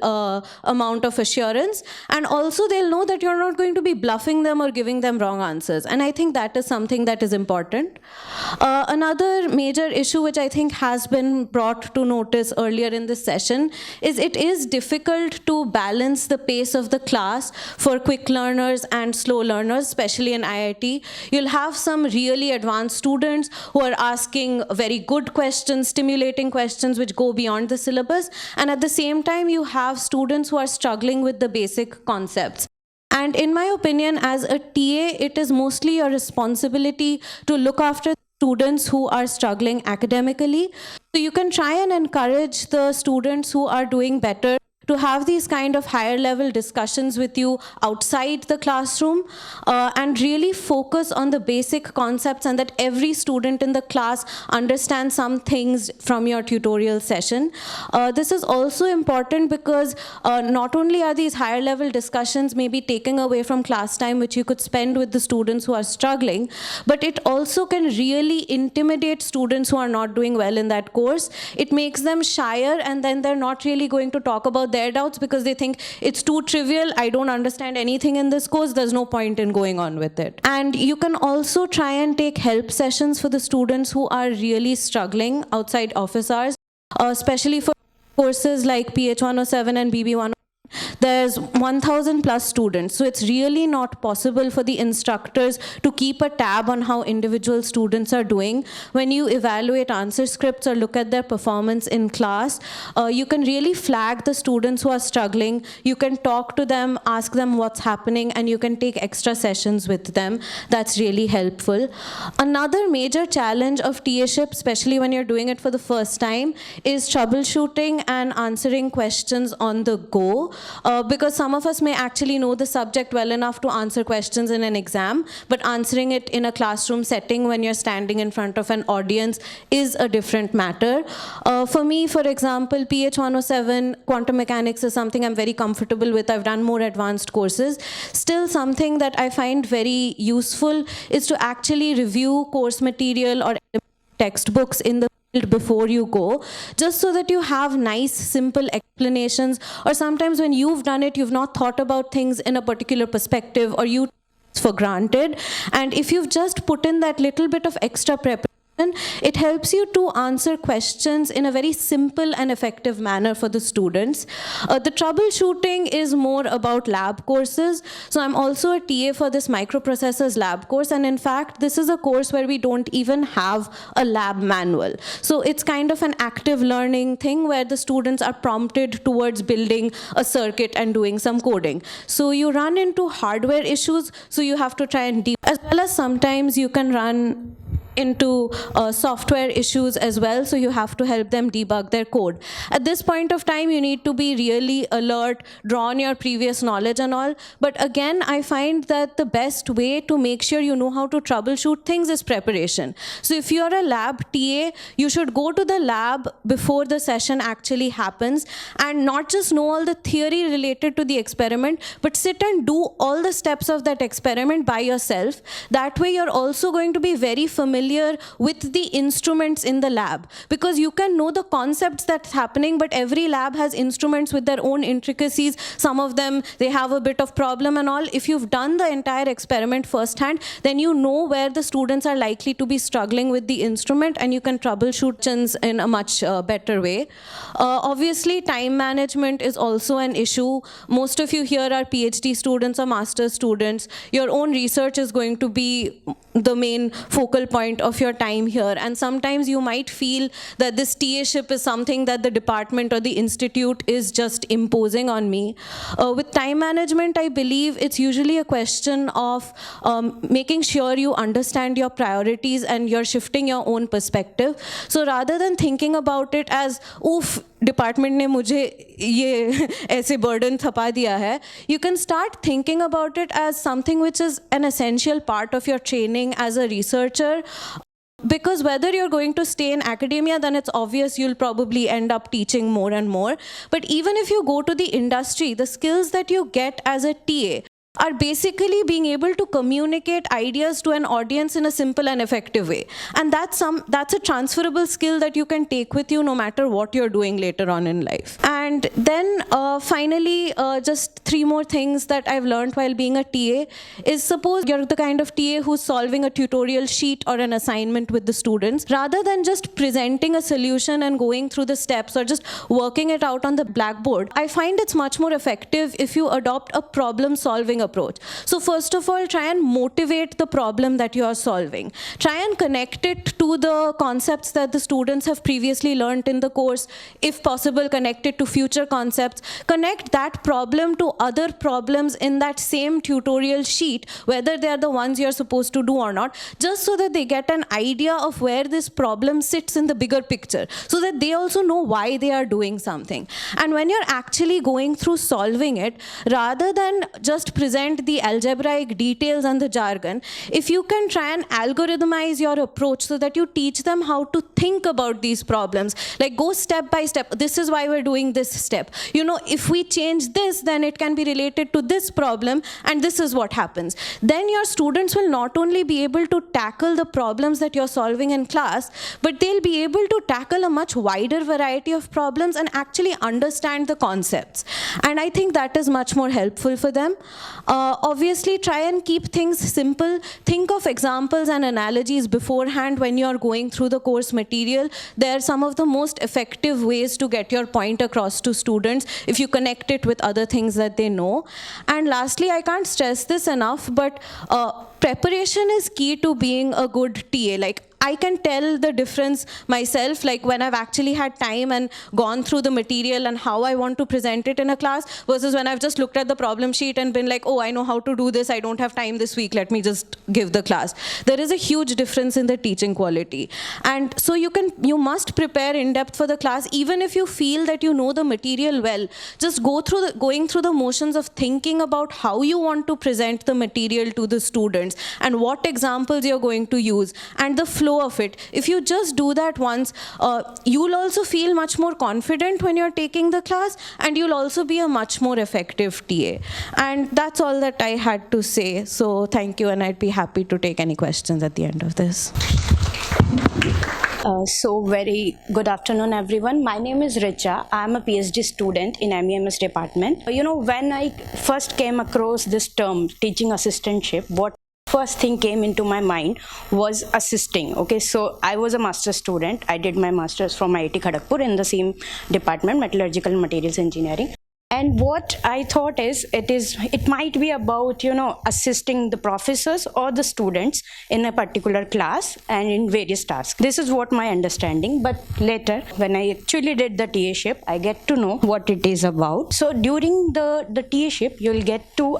amount of assurance, and also they'll know that you're not going to be bluffing them or giving them wrong answers, and I think that is something that is important. Another major issue which I think has been brought to notice earlier in this session is it is difficult to balance the pace of the class for quick learners and slow learners, especially in IIT. You'll have some really advanced students who are asking very good questions, stimulating questions which go beyond the syllabus, and at the same time you have students who are struggling with the basic concepts. And in my opinion, as a TA, it is mostly your responsibility to look after students who are struggling academically. So you can try and encourage the students who are doing better to have these kind of higher level discussions with you outside the classroom and really focus on the basic concepts, and that every student in the class understands some things from your tutorial session. This is also important because not only are these higher level discussions maybe taking away from class time which you could spend with the students who are struggling, but it also can really intimidate students who are not doing well in that course. It makes them shyer, and then they're not really going to talk about their doubts because they think it's too trivial, I don't understand anything in this course, there's no point in going on with it. And you can also try and take help sessions for the students who are really struggling outside office hours, especially for courses like PH 107 and BB 101. There's 1,000 plus students, so it's really not possible for the instructors to keep a tab on how individual students are doing. When you evaluate answer scripts or look at their performance in class, you can really flag the students who are struggling. You can talk to them, ask them what's happening, and you can take extra sessions with them. That's really helpful. Another major challenge of TA-ship, especially when you're doing it for the first time, is troubleshooting and answering questions on the go. Because some of us may actually know the subject well enough to answer questions in an exam, but answering it in a classroom setting when you're standing in front of an audience is a different matter. For me, for example, PH 107, quantum mechanics is something I'm very comfortable with. I've done more advanced courses. Still, something that I find very useful is to actually review course material or textbooks in the before you go, just so that you have nice, simple explanations, or sometimes when you've done it, you've not thought about things in a particular perspective, or you for granted. And if you've just put in that little bit of extra preparation It helps you to answer questions in a very simple and effective manner for the students. The troubleshooting is more about lab courses. So I'm also a TA for this microprocessors lab course. And in fact, this is a course where we don't even have a lab manual. So it's kind of an active learning thing where the students are prompted towards building a circuit and doing some coding. So you run into hardware issues. So you have to try and as well as sometimes you can run into software issues as well, so you have to help them debug their code. At this point of time, you need to be really alert, draw on your previous knowledge and all, but again, I find that the best way to make sure you know how to troubleshoot things is preparation. So if you're a lab TA, you should go to the lab before the session actually happens and not just know all the theory related to the experiment, but sit and do all the steps of that experiment by yourself. That way, you're also going to be very familiar with the instruments in the lab, because you can know the concepts that's happening, but every lab has instruments with their own intricacies. Some of them, they have a bit of problem and all. If you've done the entire experiment firsthand, then you know where the students are likely to be struggling with the instrument, and you can troubleshoot things in a much better way. Obviously, time management is also an issue. Most of you here are PhD students or master's students. Your own research is going to be the main focal point of your time here, and sometimes you might feel that this TA-ship is something that the department or the institute is just imposing on me. With time management, I believe it's usually a question of making sure you understand your priorities and you're shifting your own perspective. So rather than thinking about it as, oof, department ने मुझे ये ऐसे burden थपा दिया है, you can start thinking about it as something which is an essential part of your training as a researcher. Because whether you're going to stay in academia, then it's obvious you'll probably end up teaching more and more. But even if you go to the industry, the skills that you get as a TA are basically being able to communicate ideas to an audience in a simple and effective way. And that's a transferable skill that you can take with you no matter what you're doing later on in life. And then finally, just 3 more things that I've learned while being a TA is, suppose you're the kind of TA who's solving a tutorial sheet or an assignment with the students. Rather than just presenting a solution and going through the steps or just working it out on the blackboard, I find it's much more effective if you adopt a problem-solving approach. So first of all, try and motivate the problem that you are solving. Try and connect it to the concepts that the students have previously learned in the course. If possible, connect it to future concepts. Connect that problem to other problems in that same tutorial sheet, whether they are the ones you're supposed to do or not, just so that they get an idea of where this problem sits in the bigger picture, so that they also know why they are doing something. And when you're actually going through solving it, rather than just present the algebraic details and the jargon, if you can try and algorithmize your approach so that you teach them how to think about these problems, like go step by step, this is why we're doing this step. You know, if we change this, then it can be related to this problem, and this is what happens. Then your students will not only be able to tackle the problems that you're solving in class, but they'll be able to tackle a much wider variety of problems and actually understand the concepts. And I think that is much more helpful for them. Obviously, try and keep things simple. Think of examples and analogies beforehand when you're going through the course material. They're some of the most effective ways to get your point across to students if you connect it with other things that they know. And lastly, I can't stress this enough, but preparation is key to being a good TA. Like, I can tell the difference myself, like when I've actually had time and gone through the material and how I want to present it in a class versus when I've just looked at the problem sheet and been like, oh, I know how to do this, I don't have time this week, let me just give the class. There is a huge difference in the teaching quality. And so you must prepare in depth for the class, even if you feel that you know the material well. Just going through the motions of thinking about how you want to present the material to the students and what examples you're going to use and the flow of it. If you just do that once, you'll also feel much more confident when you're taking the class, and you'll also be a much more effective TA. And that's all that I had to say. So thank you, and I'd be happy to take any questions at the end of this. So very good afternoon, everyone. My name is Richa. I'm a PhD student in MEMS department. You know, when I first came across this term, teaching assistantship, what first thing came into my mind was assisting. Okay, so I was a master's student. I did my master's from IIT Kharagpur in the same department, metallurgical materials engineering. And what I thought is, it might be about, assisting the professors or the students in a particular class and in various tasks. This is what my understanding. But later, when I actually did the TA-ship, I get to know what it is about. So during the TA-ship, you'll get to,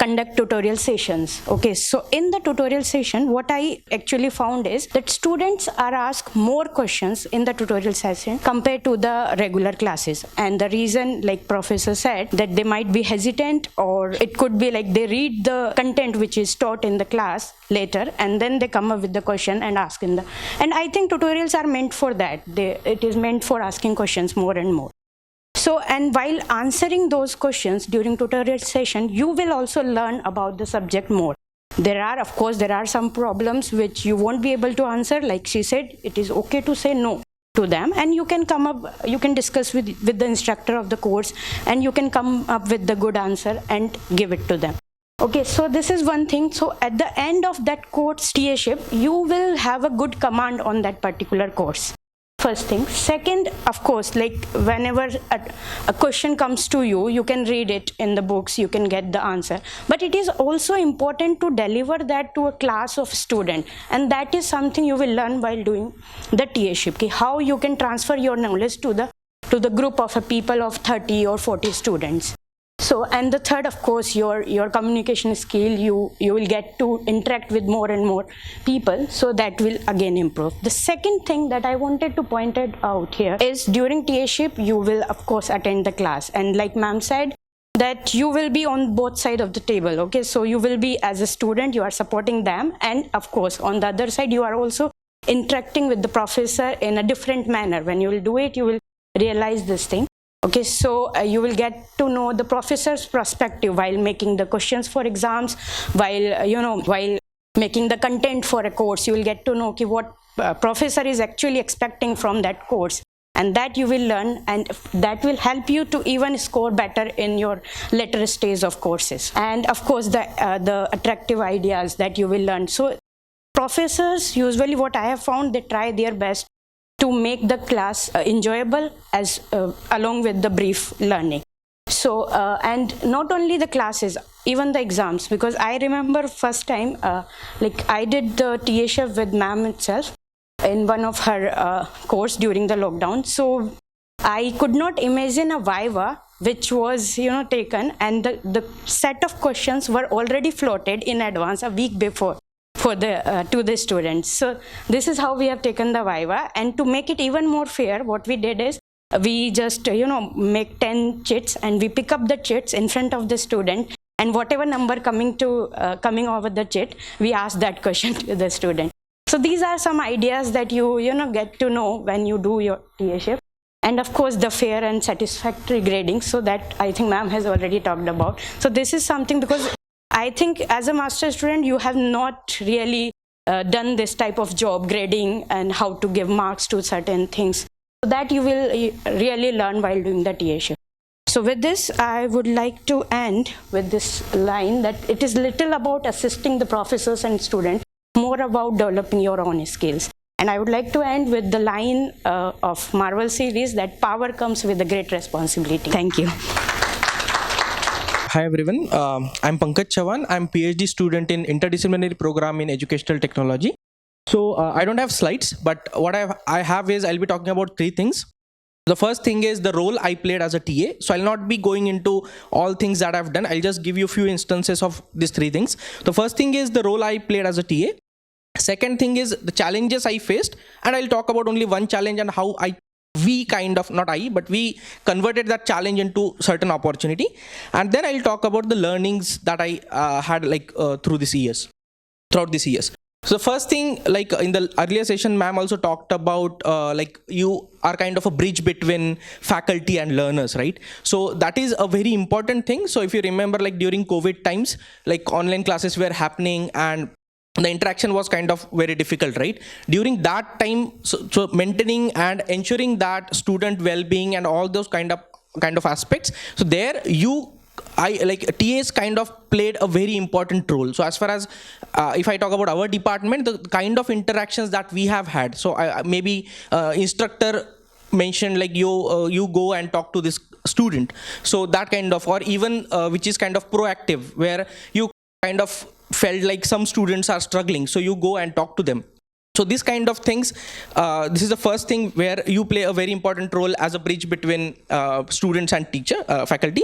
conduct tutorial sessions. Okay, so in the tutorial session, what I actually found is that students are asked more questions in the tutorial session compared to the regular classes. And the reason, like Professor said, that they might be hesitant, or it could be like they read the content which is taught in the class later and then they come up with the question and ask and I think tutorials are meant for that. It is meant for asking questions more and more. So, and while answering those questions during tutorial session, you will also learn about the subject more. There are some problems which you won't be able to answer. Like she said, it is okay to say no to them, and you can discuss with the instructor of the course, and you can come up with the good answer and give it to them. Okay, so this is one thing. So at the end of that course TA-ship, you will have a good command on that particular course. First thing. Second, of course, like whenever a question comes to you, you can read it in the books, you can get the answer. But it is also important to deliver that to a class of students. And that is something you will learn while doing the TA-ship. How you can transfer your knowledge to the group of a people of 30 or 40 students. So, and the third, of course, your communication skill, you will get to interact with more and more people, so that will again improve. The second thing that I wanted to point out here is during TA-ship, you will of course attend the class, and like ma'am said, that you will be on both sides of the table. Okay, so you will be, as a student, you are supporting them, and of course on the other side you are also interacting with the professor in a different manner. When you will do it, you will realize this thing. Okay, so you will get to know the professor's perspective while making the questions for exams, while making the content for a course. You will get to know what professor is actually expecting from that course, and that you will learn, and that will help you to even score better in your later stage of courses. And of course, the attractive ideas that you will learn. So professors, usually what I have found, they try their best to make the class enjoyable as along with the brief learning. So, and not only the classes, even the exams, because I remember first time, like I did the TA-ship with ma'am itself in one of her course during the lockdown. So I could not imagine a viva which was taken, and the set of questions were already floated in advance a week before for to the students. So this is how we have taken the viva, and to make it even more fair, what we did is we just make 10 chits, and we pick up the chits in front of the student, and whatever number coming over the chit, we ask that question to the student. So these are some ideas that you get to know when you do your TA-ship. And of course the fair and satisfactory grading, so that I think ma'am has already talked about. So this is something, because I think as a master student, you have not really done this type of job, grading and how to give marks to certain things. So that you will really learn while doing the TA-ship. So with this, I would like to end with this line, that it is little about assisting the professors and students, more about developing your own skills. And I would like to end with the line of Marvel series, that power comes with a great responsibility. Thank you. Hi everyone, I'm Pankaj Chavan. I'm PhD student in interdisciplinary program in educational technology. So I don't have slides, but what I have is, I'll be talking about three things. The first thing is the role I played as a TA. So I'll not be going into all things that I've done. I'll just give you a few instances of these three things. The first thing is the role I played as a TA. Second thing is the challenges I faced, and I'll talk about only one challenge and how we converted that challenge into certain opportunity. And then I'll talk about the learnings that I had throughout these years. So the first thing, like in the earlier session, ma'am also talked about you are kind of a bridge between faculty and learners, right? So that is a very important thing. So if you remember, like during COVID times, like online classes were happening and the interaction was kind of very difficult, right? During that time, so maintaining and ensuring that student well-being and all those kind of aspects. So there you TAs kind of played a very important role. So as far as if I talk about our department, the kind of interactions that we have had. So maybe instructor mentioned like you go and talk to this student. So that kind of, or even which is kind of proactive, where you kind of felt like some students are struggling, so you go and talk to them. So these kind of things, this is the first thing where you play a very important role as a bridge between students and teacher, faculty.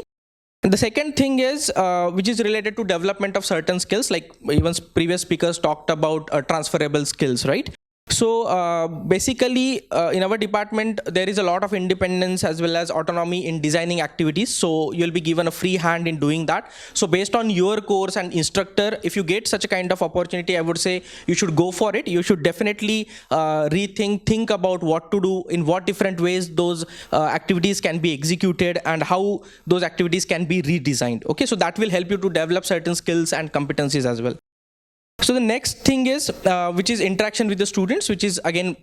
And the second thing is, which is related to development of certain skills, like even previous speakers talked about transferable skills, right? So basically in our department, there is a lot of independence as well as autonomy in designing activities. So you'll be given a free hand in doing that. So based on your course and instructor, if you get such a kind of opportunity, I would say you should go for it. You should definitely think about what to do, in what different ways those activities can be executed and how those activities can be redesigned. Okay, so that will help you to develop certain skills and competencies as well. So the next thing is, which is interaction with the students, which is again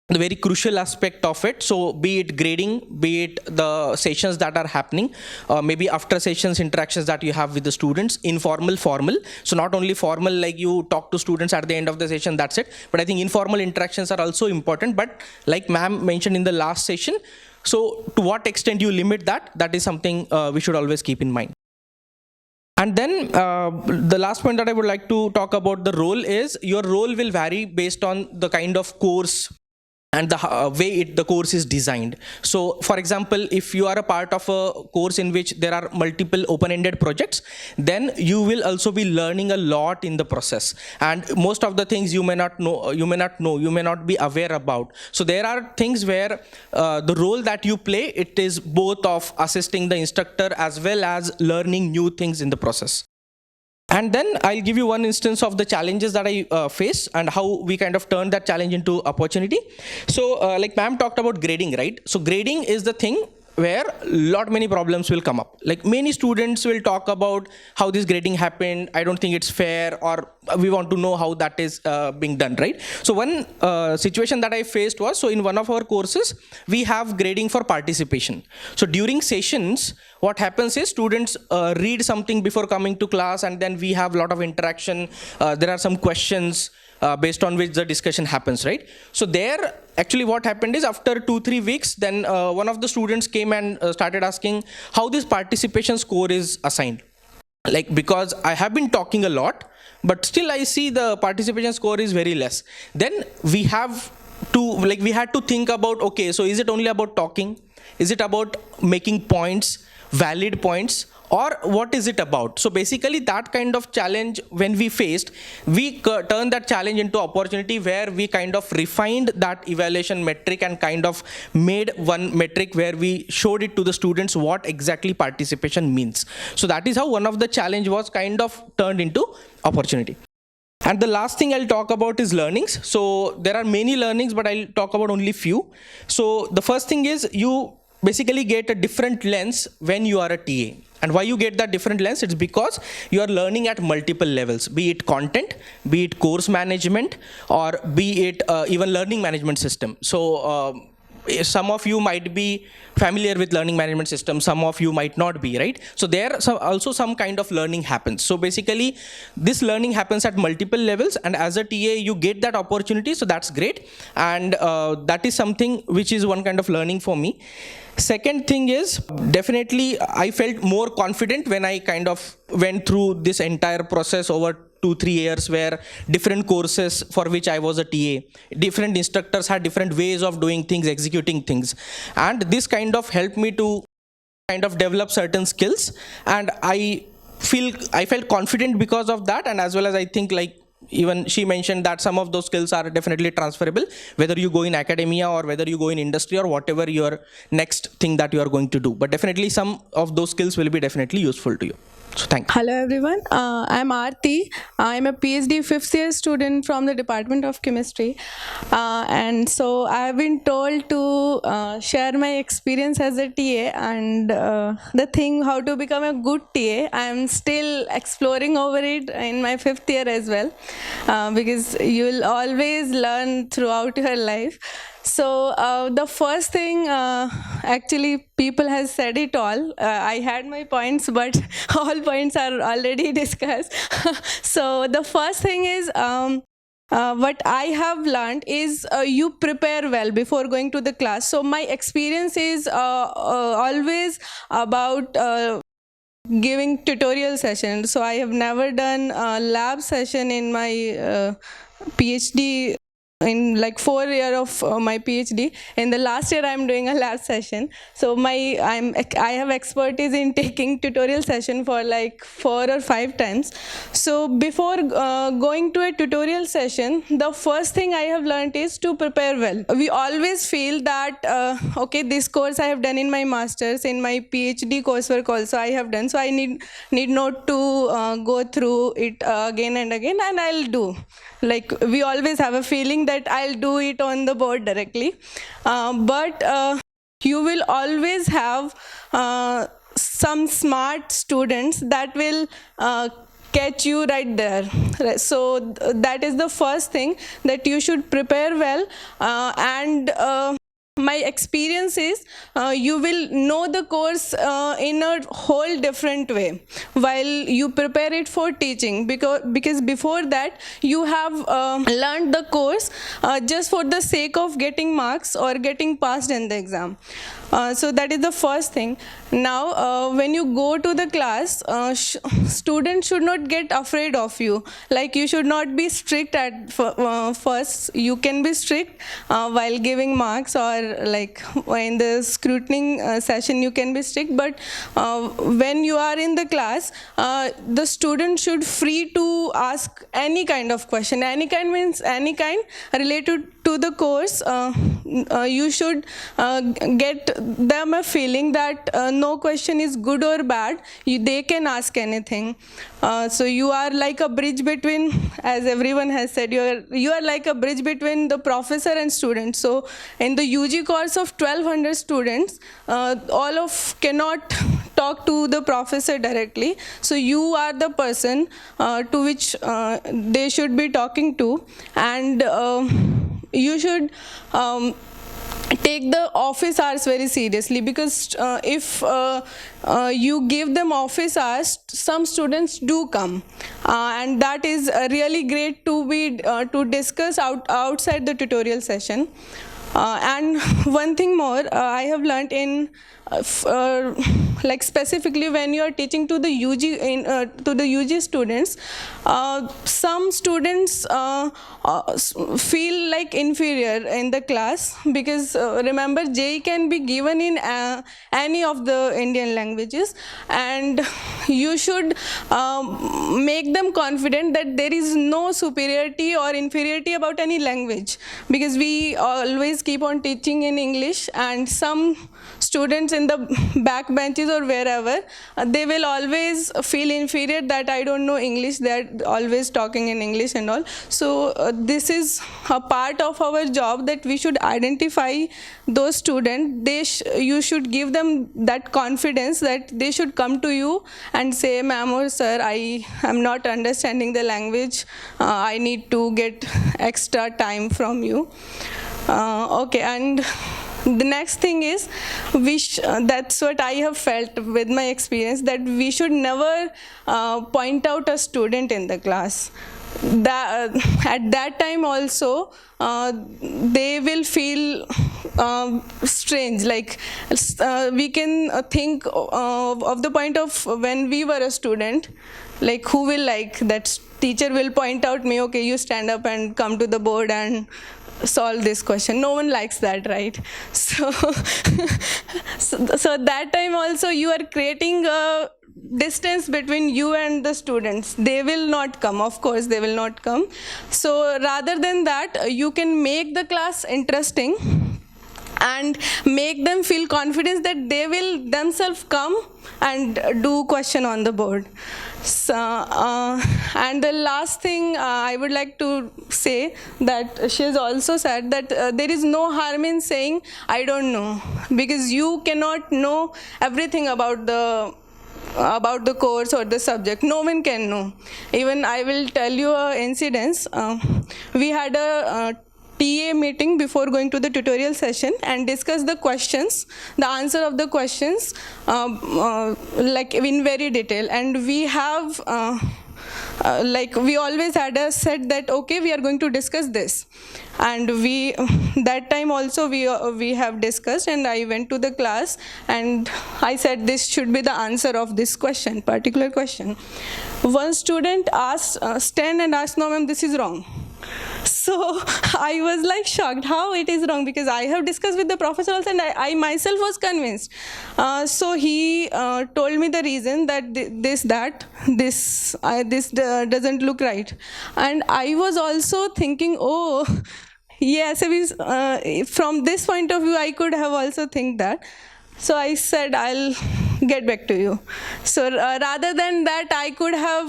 the very crucial aspect of it. So be it grading, be it the sessions that are happening, maybe after sessions interactions that you have with the students, informal, formal. So not only formal, like you talk to students at the end of the session, that's it. But I think informal interactions are also important. But like ma'am mentioned in the last session, so to what extent you limit that, that is something we should always keep in mind. And then the last point that I would like to talk about the role is, your role will vary based on the kind of course and the way the course is designed. So for example, if you are a part of a course in which there are multiple open-ended projects, then you will also be learning a lot in the process, and most of the things you may not know, you may not be aware about. So there are things where the role that you play, it is both of assisting the instructor as well as learning new things in the process. And then I'll give you one instance of the challenges that I face and how we kind of turn that challenge into opportunity. So like ma'am talked about grading, right? So grading is the thing where many problems will come up. Like many students will talk about how this grading happened, I don't think it's fair, or we want to know how that is being done, right? So one situation that I faced was, so in one of our courses, we have grading for participation. So during sessions, what happens is students read something before coming to class, and then we have a lot of interaction. There are some questions based on which the discussion happens, right? So there, actually what happened is, after 2-3 weeks, then one of the students came and started asking how this participation score is assigned. Like, because I have been talking a lot, but still I see the participation score is very less. Then we have to, we had to think about, okay, so is it only about talking? Is it about making points, valid points? Or what is it about? So basically that kind of challenge when we faced, we turned that challenge into opportunity, where we kind of refined that evaluation metric and kind of made one metric where we showed it to the students what exactly participation means. So that is how one of the challenge was kind of turned into opportunity. And the last thing I'll talk about is learnings. So there are many learnings, but I'll talk about only few. So the first thing is, you basically get a different lens when you are a TA. And why you get that different lens? It's because you are learning at multiple levels, be it content, be it course management, or be it even learning management system. So some of you might be familiar with learning management system, some of you might not be, right? So there also some kind of learning happens. So basically this learning happens at multiple levels, and as a TA you get that opportunity, so that's great. And that is something which is one kind of learning for me. Second thing is, definitely I felt more confident when I kind of went through this entire process over 2-3 years, where different courses for which I was a TA, different instructors had different ways of doing things, executing things. And this kind of helped me to kind of develop certain skills. And I felt confident because of that. And as well as I think, like, even she mentioned that some of those skills are definitely transferable, whether you go in academia or whether you go in industry or whatever your next thing that you are going to do. But definitely some of those skills will be definitely useful to you. So thank you. Hello everyone, I'm Aarti. I'm a PhD 5th year student from the Department of Chemistry. And so I've been told to share my experience as a TA, and the thing how to become a good TA, I'm still exploring over it in my 5th year as well, because you will always learn throughout your life. So the first thing, actually, people has said it all. I had my points, but all points are already discussed. So the first thing is, what I have learned is you prepare well before going to the class. So my experience is always about giving tutorial sessions. So I have never done a lab session in my PhD. In like 4 years of my PhD, in the last year I'm doing a lab session. So I have expertise in taking tutorial session for like 4 or 5 times. So before going to a tutorial session, the first thing I have learned is to prepare well. We always feel that okay, this course I have done in my masters, in my PhD coursework also I have done, so I need not to go through it again and again, and I'll do. Like we always have a feeling that I'll do it on the board directly, but you will always have some smart students that will catch you right there. So that is the first thing, that you should prepare well, and my experience is you will know the course in a whole different way while you prepare it for teaching, because before that you have learned the course just for the sake of getting marks or getting passed in the exam. So that is the first thing. Now when you go to the class, students should not get afraid of you. Like you should not be strict at first. You can be strict while giving marks, or like in the scrutining session you can be strict, but when you are in the class, the student should free to ask any kind of question. Any kind means any kind related to the course. You should get them a feeling that no question is good or bad. They can ask anything. So you are like a bridge between, as everyone has said, you are like a bridge between the professor and student. So in the UG course of 1200 students, all of cannot talk to the professor directly. So you are the person to which they should be talking to, and you should take the office hours very seriously, because if you give them office hours, some students do come, and that is really great to discuss outside the tutorial session. And one thing more I have learned in like specifically when you are teaching to the UG students, some students feel like inferior in the class, because remember, JEE can be given in any of the Indian languages, and you should make them confident that there is no superiority or inferiority about any language, because we always keep on teaching in English, and some students in the back benches or wherever, they will always feel inferior that I don't know English, they're always talking in English and all. So this is a part of our job, that we should identify those students. You should give them that confidence that they should come to you and say, ma'am or sir, I am not understanding the language, I need to get extra time from you. Okay, and the next thing is, that's what I have felt with my experience, that we should never point out a student in the class. At that time also, they will feel strange. Like we can think of the point of when we were a student, like who will like that teacher will point out me, okay, you stand up and come to the board and solve this question. No one likes that, right? So that time also you are creating a distance between you and the students. They will not come, of course they will not come. So rather than that, you can make the class interesting and make them feel confidence that they will themselves come and do question on the board. So, and the last thing I would like to say, that she has also said that there is no harm in saying I don't know, because you cannot know everything about the course or the subject. No one can know. Even I will tell you an incident. We had a TA meeting before going to the tutorial session and discuss the questions, the answer of the questions, like in very detail. And we have like we always had a set that okay, we are going to discuss this, and we that time also we have discussed, and I went to the class and I said this should be the answer of this question, particular question. One student asked stand and asked, no ma'am, this is wrong. So I was like shocked how it is wrong, because I have discussed with the professor also, and I myself was convinced. So he told me the reason that this doesn't look right, and I was also thinking, oh yes, from this point of view I could have also think that. So I said I'll get back to you. So rather than that, I could have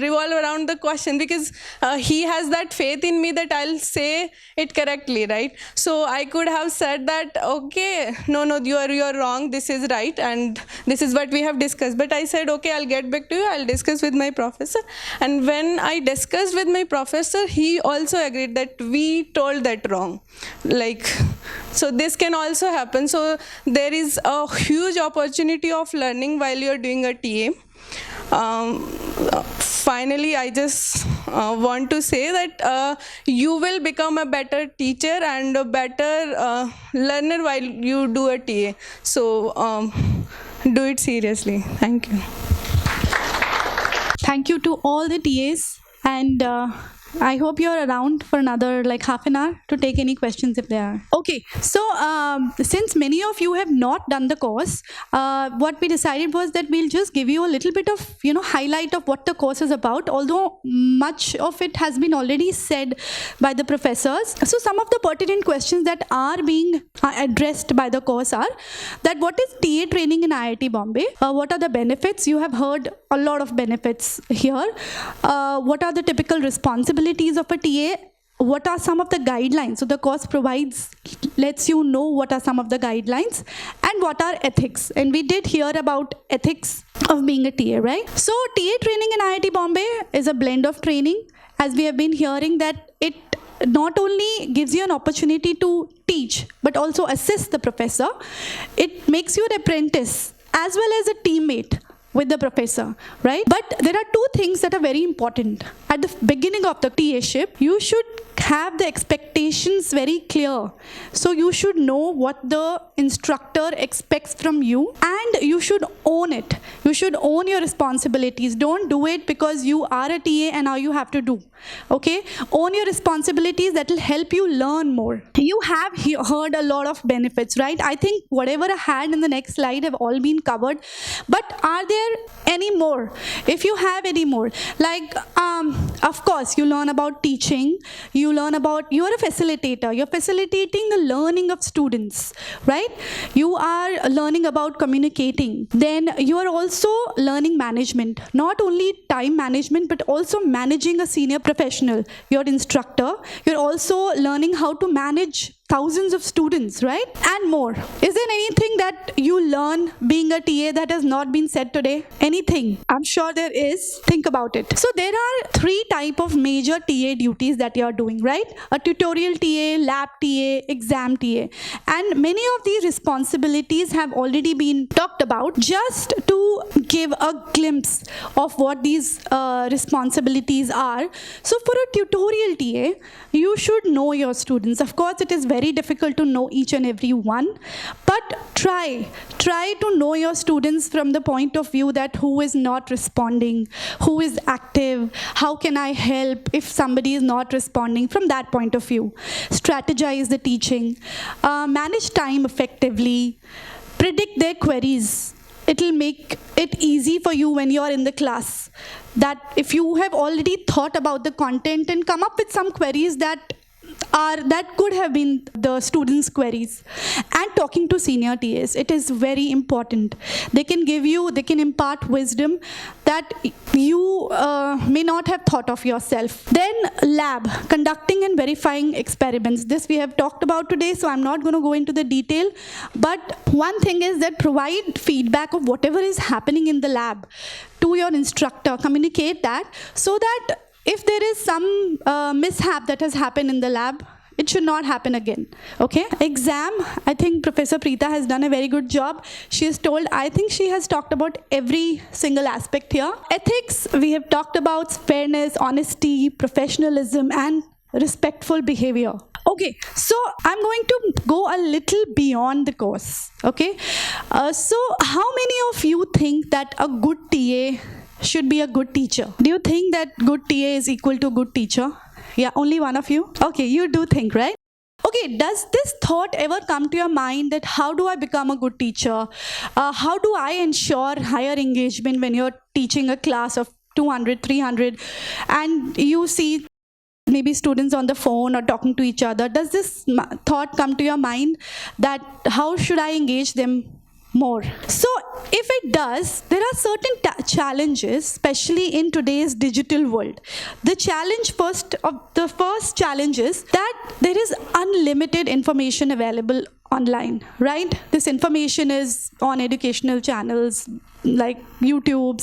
revolved around the question, because he has that faith in me that I'll say it correctly, right? So I could have said that, okay, no, you are wrong, this is right, and this is what we have discussed. But I said, okay, I'll get back to you, I'll discuss with my professor. And when I discussed with my professor, he also agreed that we told that wrong. Like, so this can also happen. So there is a huge opportunity of learning while you're doing a TA. Finally, I just want to say that you will become a better teacher and a better learner while you do a TA. So do it seriously. Thank you. Thank you to all the TAs, and I hope you're around for another like half an hour to take any questions if there are. Okay, so since many of you have not done the course, what we decided was that we'll just give you a little bit of highlight of what the course is about, although much of it has been already said by the professors. So some of the pertinent questions that are being addressed by the course are that what is TA training in IIT Bombay? What are the benefits? You have heard a lot of benefits here. What are the typical responsibilities of a TA? What are some of the guidelines? So the course lets you know what are some of the guidelines, and what are ethics. And we did hear about ethics of being a TA, right? So TA training in IIT Bombay is a blend of training, as we have been hearing that it not only gives you an opportunity to teach, but also assist the professor. It makes you an apprentice as well as a teammate with the professor, right? But there are two things that are very important. At the beginning of the TA-ship, you should have the expectations very clear. So you should know what the instructor expects from you, and you should own it. You should own your responsibilities. Don't do it because you are a TA and now you have to do. Okay? Own your responsibilities. That will help you learn more. You have heard a lot of benefits, right? I think whatever I had in the next slide have all been covered. But are there any more? If you have any more, like of course you learn about teaching, you learn about, you are a facilitator, you're facilitating the learning of students, right? You are learning about communicating. Then you are also learning management, not only time management but also managing a senior professional, your instructor. You're also learning how to manage thousands of students, right? And more. Is there anything that you learn being a TA that has not been said today? Anything? I'm sure there is. Think about it. So there are three types of major TA duties that you are doing, right? A tutorial TA, lab TA, exam TA. And many of these responsibilities have already been talked about. Just to give a glimpse of what these responsibilities are. So for a tutorial TA, you should know your students. Of course, it is very difficult to know each and every one, but try to know your students from the point of view that who is not responding, who is active, how can I help if somebody is not responding, from that point of view. Strategize the teaching, manage time effectively, predict their queries. It will make it easy for you when you are in the class, that if you have already thought about the content and come up with some queries that could have been the students' queries. And talking to senior TAs, it is very important. They can impart wisdom that you may not have thought of yourself. Then lab, conducting and verifying experiments. This we have talked about today, so I'm not going to go into the detail. But one thing is that provide feedback of whatever is happening in the lab to your instructor. Communicate that so that if there is some mishap that has happened in the lab, It should not happen again. Okay? Exam, I think Professor Preeta has done a very good job. She has told, I think she has talked about every single aspect here. Ethics, we have talked about fairness, honesty, professionalism, and respectful behavior. Okay, so I'm going to go a little beyond the course. Okay? So how many of you think that a good TA should be a good teacher? Do you think that good TA is equal to good teacher? Yeah, only one of you? Okay, you do think, right? Okay, does this thought ever come to your mind that how do I become a good teacher? How do I ensure higher engagement when you're teaching a class of 200, 300 and you see maybe students on the phone or talking to each other? Does this thought come to your mind that how should I engage them more? So if it does, there are certain challenges, especially in today's digital world. The first challenge is that there is unlimited information available online, right? This information is on educational channels like YouTube,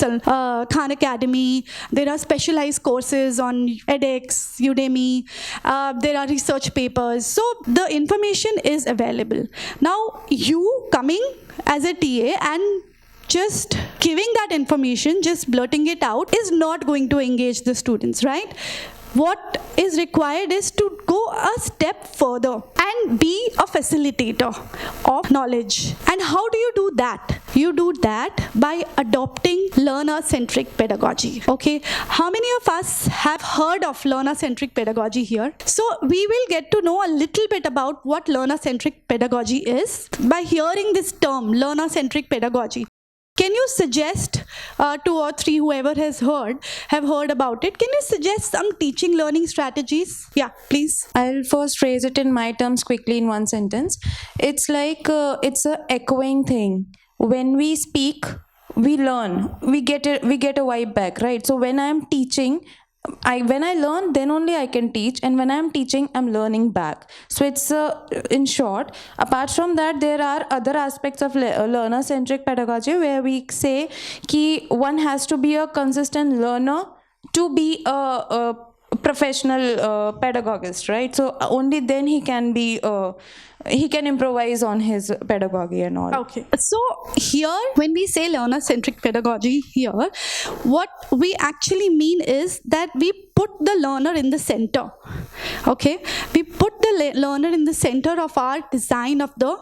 Khan Academy. There are specialized courses on edX, Udemy. There are research papers. So the information is available. Now you coming as a TA and just giving that information, just blurting it out is not going to engage the students, right? What is required is to go a step further and be a facilitator of knowledge. And how do you do that? You do that by adopting learner-centric pedagogy. Okay, how many of us have heard of learner-centric pedagogy here? So we will get to know a little bit about what learner-centric pedagogy is by hearing this term, learner-centric pedagogy. Can you suggest, 2 or 3, whoever have heard about it, can you suggest some teaching learning strategies? Yeah, please. I'll first phrase it in my terms quickly in one sentence. It's like, it's a echoing thing. When we speak, we learn, we get a vibe back, right? So when I'm teaching, when I learn, then only I can teach, and when I'm teaching, I'm learning back. So it's in short. Apart from that, there are other aspects of learner-centric pedagogy where we say कि one has to be a consistent learner to be a professional pedagogist, right? So only then he can be he can improvise on his pedagogy and all. Okay, so here when we say learner-centric pedagogy here, what we actually mean is that we put the learner in the center. Okay, we put the learner in the center of our design of the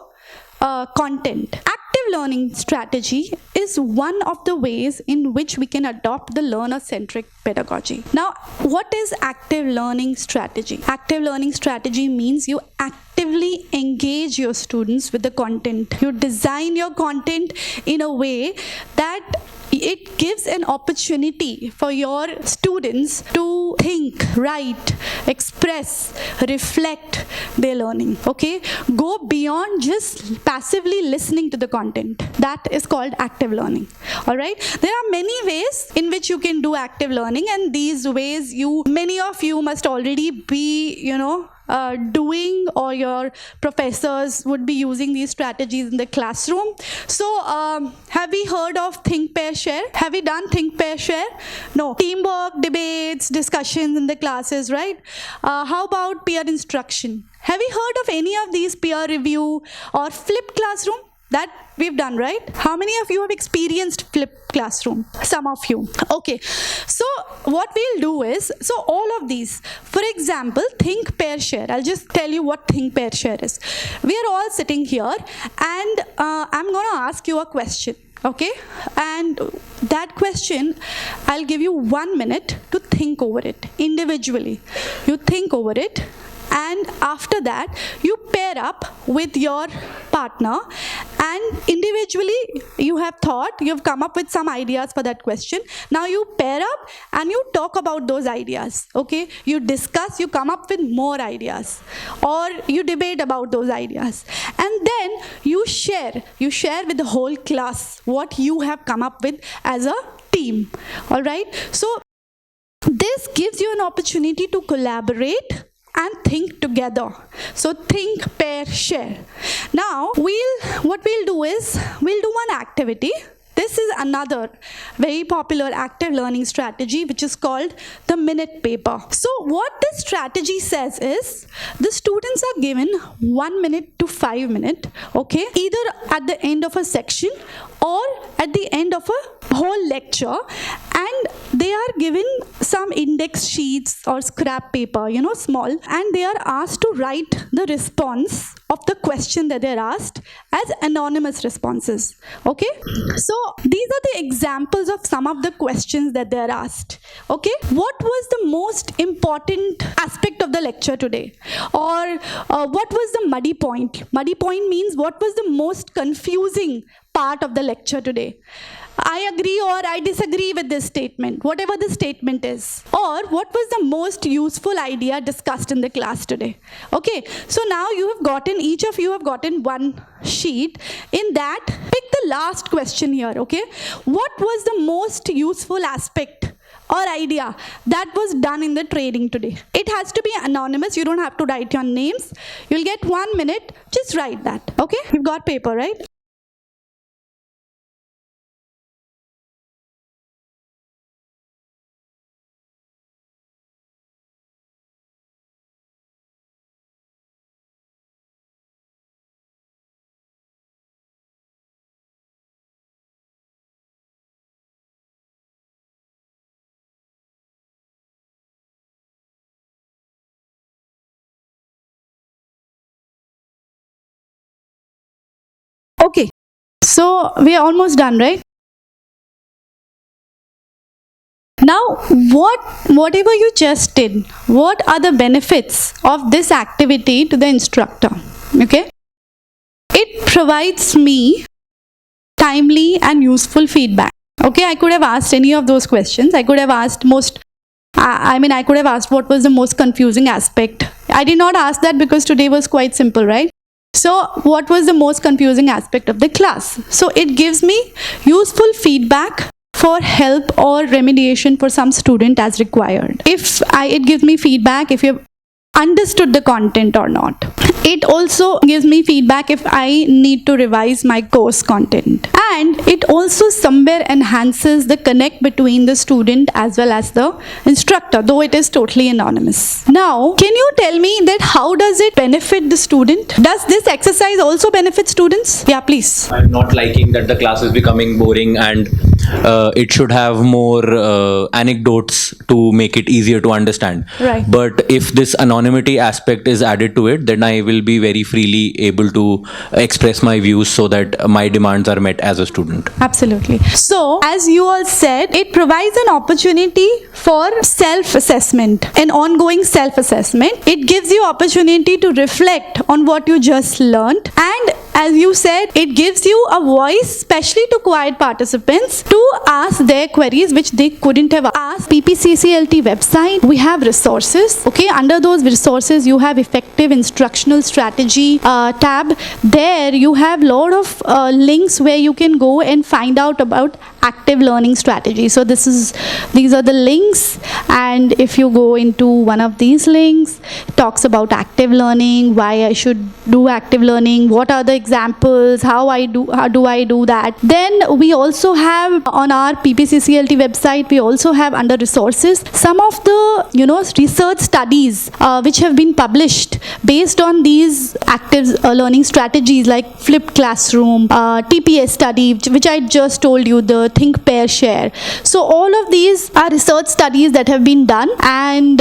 content. Active learning strategy is one of the ways in which we can adopt the learner-centric pedagogy. Now, what is active learning strategy? Active learning strategy means you actively engage your students with the content. You design your content in a way that it gives an opportunity for your students to think, write, express, reflect their learning. Okay? Go beyond just passively listening to the content. That is called active learning. Alright? There are many ways in which you can do active learning, and these ways many of you must already be, doing, or your professors would be using these strategies in the classroom. So have we heard of think, pair, share? Have we done think, pair, share? No. Teamwork, debates, discussions in the classes, right? How about peer instruction? Have we heard of any of these, peer review or flipped classroom? That we've done, right? How many of you have experienced flipped classroom? Some of you. Okay. So what we'll do is, so all of these, for example, think, pair, share. I'll just tell you what think, pair, share is. We are all sitting here and I'm going to ask you a question. Okay? And that question, I'll give you 1 minute to think over it individually. You think over it. And after that, you pair up with your partner, and individually you have thought, you've come up with some ideas for that question. Now you pair up and you talk about those ideas. Okay? You discuss, you come up with more ideas, or you debate about those ideas. And then you share with the whole class what you have come up with as a team. All right? So this gives you an opportunity to collaborate and think together. So think, pair, share. Now, what we'll do is, we'll do one activity. This is another very popular active learning strategy, which is called the minute paper. So what this strategy says is the students are given 1 minute to 5 minutes, okay, either at the end of a section or at the end of a whole lecture, and they are given some index sheets or scrap paper, small, and they are asked to write the response of the question that they're asked as anonymous responses. Okay, so these are the examples of some of the questions that they're asked. Okay, what was the most important aspect of the lecture today, or what was the muddy point? Muddy point means what was the most confusing part of the lecture today. I agree or I disagree with this statement, whatever the statement is. Or what was the most useful idea discussed in the class today? Okay, so now each of you have gotten one sheet. In that, pick the last question here, okay? What was the most useful aspect or idea that was done in the training today? It has to be anonymous. You don't have to write your names. You'll get 1 minute. Just write that, okay? You've got paper, right? Okay, so we are almost done, right? Now, whatever you just did, what are the benefits of this activity to the instructor? Okay, it provides me timely and useful feedback. Okay, I could have asked any of those questions. I could have asked I could have asked what was the most confusing aspect. I did not ask that because today was quite simple, right? So what was the most confusing aspect of the class? So it gives me useful feedback for help or remediation for some student as required. It gives me feedback if you've understood the content or not. It also gives me feedback if I need to revise my course content. And it also somewhere enhances the connect between the student as well as the instructor, though it is totally anonymous. Now, can you tell me that how does it benefit the student? Does this exercise also benefit students? Yeah, please. I'm not liking that the class is becoming boring, and it should have more anecdotes to make it easier to understand. Right. But if this anonymity aspect is added to it, then I will be very freely able to express my views so that my demands are met as a student. Absolutely. So, as you all said, it provides an opportunity for self-assessment, an ongoing self-assessment. It gives you opportunity to reflect on what you just learned, and as you said, it gives you a voice, especially to quiet participants, to ask their queries which they couldn't have asked. PPCCLT website, we have resources. Okay, under those resources, you have effective instructional strategy tab. There, you have a lot of links where you can go and find out about active learning strategy. So these are the links, and if you go into one of these links, it talks about active learning, why I should do active learning, what are the examples, how do I do that. Then we also have on our PPCCLT website, we also have under resources some of the research studies which have been published based on these active learning strategies, like flipped classroom, TPS study, which I just told you, the think, pair, share. So all of these are research studies that have been done, and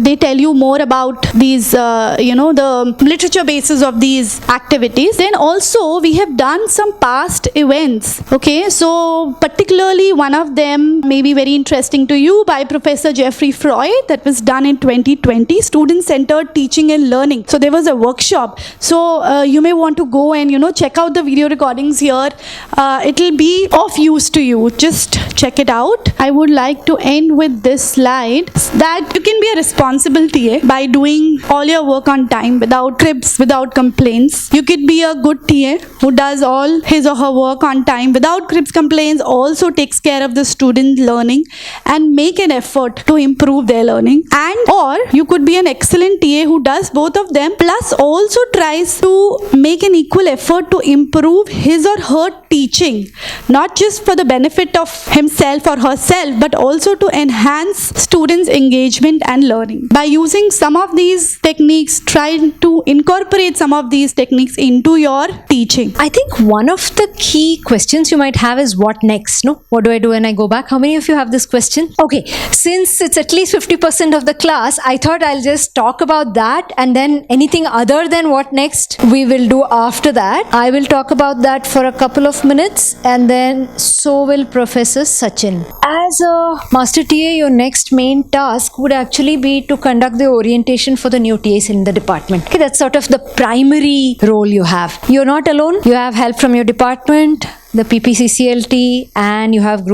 they tell you more about these the literature basis of these activities. Then also we have done some past events. Okay, so particularly one of them may be very interesting to you, by Professor Jeffrey Freud, that was done in 2020, student-centered teaching and learning. So there was a workshop. So you may want to go and check out the video recordings here. It will be of use to you. Just check it out. I would like to end with this slide, that you can be a responsible TA by doing all your work on time, without cribs, without complaints. You could be a good TA who does all his or her work on time without cribs, complaints, also takes care of the student learning and make an effort to improve their learning. Or you could be an excellent TA who does both of of them, plus also tries to make an equal effort to improve his or her teaching, not just for the benefit of himself or herself, but also to enhance students' engagement and learning. By using some of these techniques, try to incorporate some of these techniques into your teaching. I think one of the key questions you might have is what next? No? What do I do when I go back? How many of you have this question? Okay, since it's at least 50% of the class, I thought I'll just talk about that, and then anything other than what next we will do after that. I will talk about that for a couple of minutes, and then so will Professor Sachin. As a Master TA, your next main task would actually be to conduct the orientation for the new TAs in the department. Okay, that's sort of the primary role you have. You're not alone. You have help from your department, the PPCCLT, and you have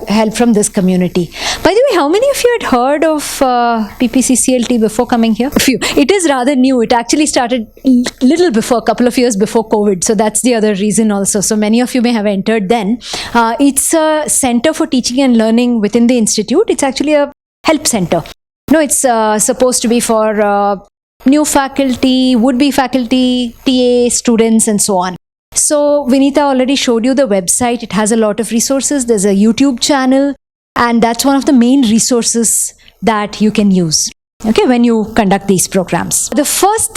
help from this community. By the way, how many of you had heard of PPCCLT before coming here? A few. It is rather new. It actually started little before, a couple of years before COVID. So that's the other reason also. So many of you may have entered then. It's a center for teaching and learning within the institute. It's actually a help center. No, it's supposed to be for new faculty, would-be faculty, TA, students, and so on. So Vinita already showed you the website. It has a lot of resources. There's a YouTube channel, and that's one of the main resources that you can use, okay, when you conduct these programs. The first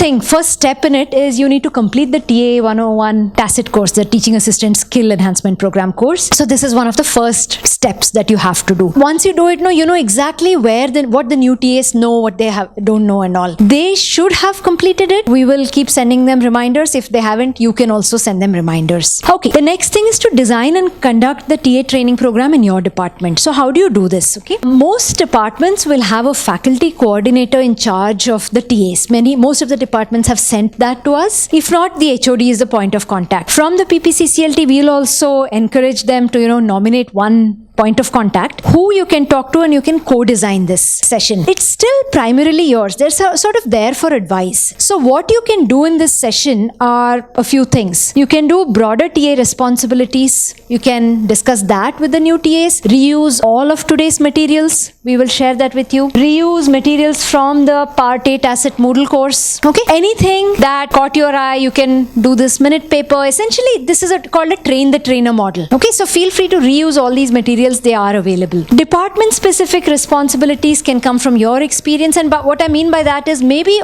step in it is you need to complete the TA 101 TASET course, the Teaching Assistant Skill Enhancement Program course. So this is one of the first steps that you have to do. Once you do it, you know exactly what the new TAs know, what they don't know and all. They should have completed it. We will keep sending them reminders. If they haven't, you can also send them reminders. Okay, the next thing is to design and conduct the TA training program in your department. So how do you do this? Okay, most departments will have a faculty coordinator in charge of the TAs. Most of the departments have sent that to us. If not, the HOD is the point of contact. From the PPCCLT, we'll also encourage them to nominate one point of contact who you can talk to, and you can co-design this session. It's still primarily yours. They're sort of there for advice. So what you can do in this session are a few things. You can do broader TA responsibilities. You can discuss that with the new TAs. Reuse all of today's materials. We will share that with you. Reuse materials from the Part A TASET Moodle course. Okay. Anything that caught your eye, you can do this minute paper. Essentially, this is called a train the trainer model. Okay. So feel free to reuse all these materials. They are available. Department specific responsibilities can come from your experience, and what I mean by that is maybe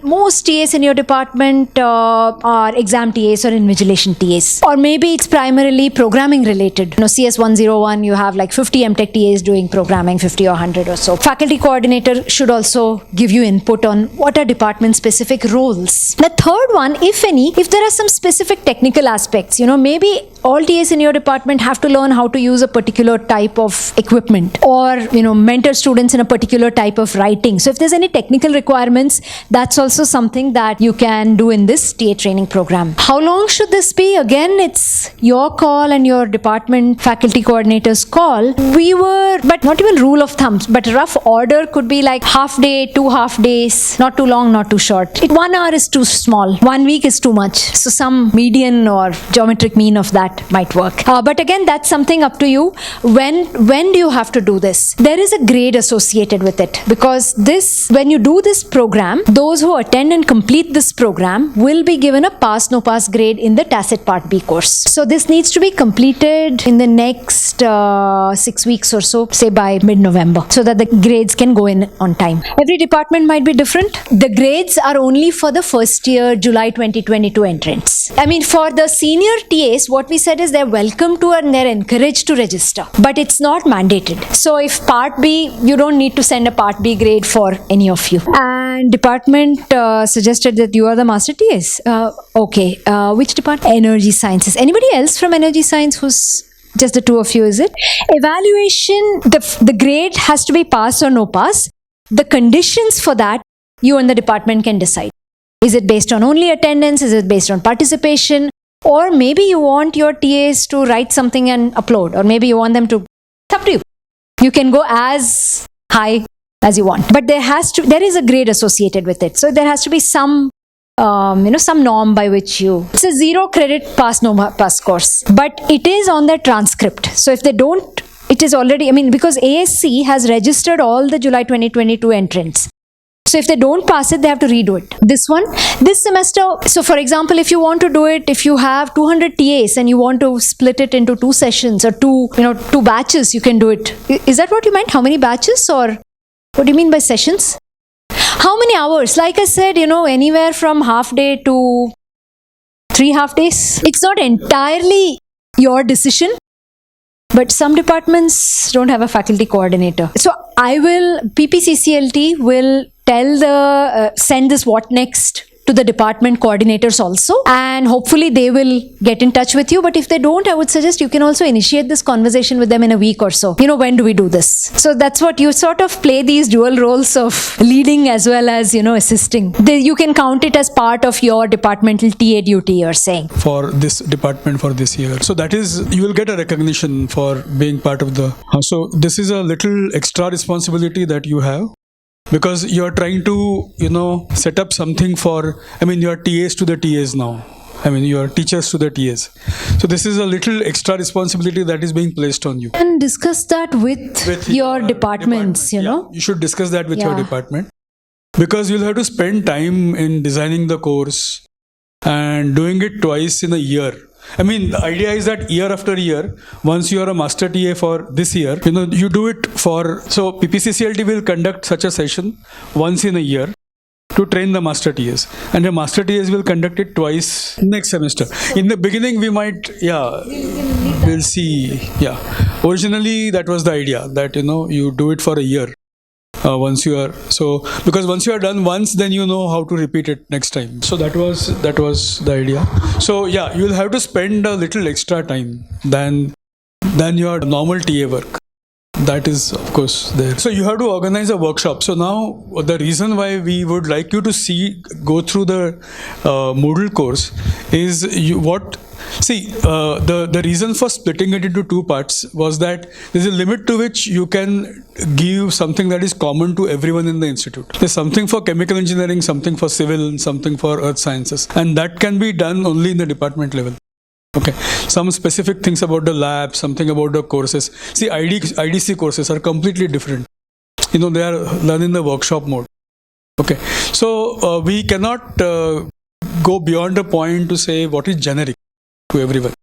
most TAs in your department are exam TAs or invigilation TAs, or maybe it's primarily programming related. CS 101, you have like 50 MTech TAs doing programming, 50 or 100 or so. Faculty coordinator should also give you input on what are department specific roles. The third one, if there are some specific technical aspects, maybe all TAs in your department have to learn how to use a particular type of equipment, or mentor students in a particular type of writing. So if there's any technical requirements, that's also something that you can do in this TA training program. How long should this be? Again, it's your call and your department faculty coordinator's call. But not even rule of thumbs, but rough order could be like half day, 2 half days, not too long, not too short. 1 hour is too small. 1 week is too much. So some median or geometric mean of that might work. But again, that's something up to you. When do you have to do this? There is a grade associated with it, because when you do this program, those who attend and complete this program will be given a pass no pass grade in the TASET Part B course. So this needs to be completed in the next 6 weeks or so, say by mid-November, so that the grades can go in on time. Every department might be different. The grades are only for the first year July 2022 entrants. I mean, for the senior TAs, what we said is they're welcome to and they're encouraged to register, but it's not mandated. So if Part B, you don't need to send a Part B grade for any of you. And department suggested that you are the Master TAs. Okay, which department? Energy Sciences. Anybody else from Energy Science who's just the two of you, is it? Evaluation, the grade has to be pass or no pass. The conditions for that, you and the department can decide. Is it based on only attendance? Is it based on participation? Or maybe you want your TAs to write something and upload, or maybe you want them to, it's up to you. You can go as high as you want, but there is a grade associated with it. So there has to be some norm by which it's a 0 credit pass no pass course, but it is on the transcript. So if they don't, it is already, because ASC has registered all the July 2022 entrants. So if they don't pass it, they have to redo it. This one, this semester, so for example, if you want to do it, if you have 200 TAs and you want to split it into 2 sessions or two batches, you can do it. Is that what you meant? How many batches, or what do you mean by sessions? How many hours? Like I said, anywhere from half day to 3 half days. It's not entirely your decision, but some departments don't have a faculty coordinator. So PPCCLT will send this what next to the department coordinators also, and hopefully they will get in touch with you. But if they don't, I would suggest you can also initiate this conversation with them in a week or so. When do we do this? So that's what you sort of play, these dual roles of leading as well as, assisting. You can count it as part of your departmental TA duty, you're saying. For this department for this year. So that is, you will get a recognition for being part of the... So this is a little extra responsibility that you have. Because you are trying to, set up something for, you are TAs to the TAs now. You are teachers to the TAs. So this is a little extra responsibility that is being placed on you. And discuss that with your departments, Yeah, you should discuss that with your department. Because you'll have to spend time in designing the course and doing it twice in a year. The idea is that year after year, once you are a Master TA for this year, you do it for... So PPCCLT will conduct such a session once in a year to train the Master TAs. And the Master TAs will conduct it twice next semester. In the beginning, we might... we'll see. Originally, that was the idea, that, you do it for a year. Once you are because once you are done once, then you know how to repeat it next time. So that was the idea. So you'll have to spend a little extra time than your normal TA work. That is, of course, there. So you have to organize a workshop. So now the reason why we would like you to go through the Moodle course is the reason for splitting it into 2 parts was that there's a limit to which you can give something that is common to everyone in the institute. There's something for chemical engineering, something for civil, something for earth sciences, and that can be done only in the department level. Okay, some specific things about the lab, something about the courses. See, IDC courses are completely different. They are done in the workshop mode. Okay, so we cannot go beyond a point to say what is generic to everyone.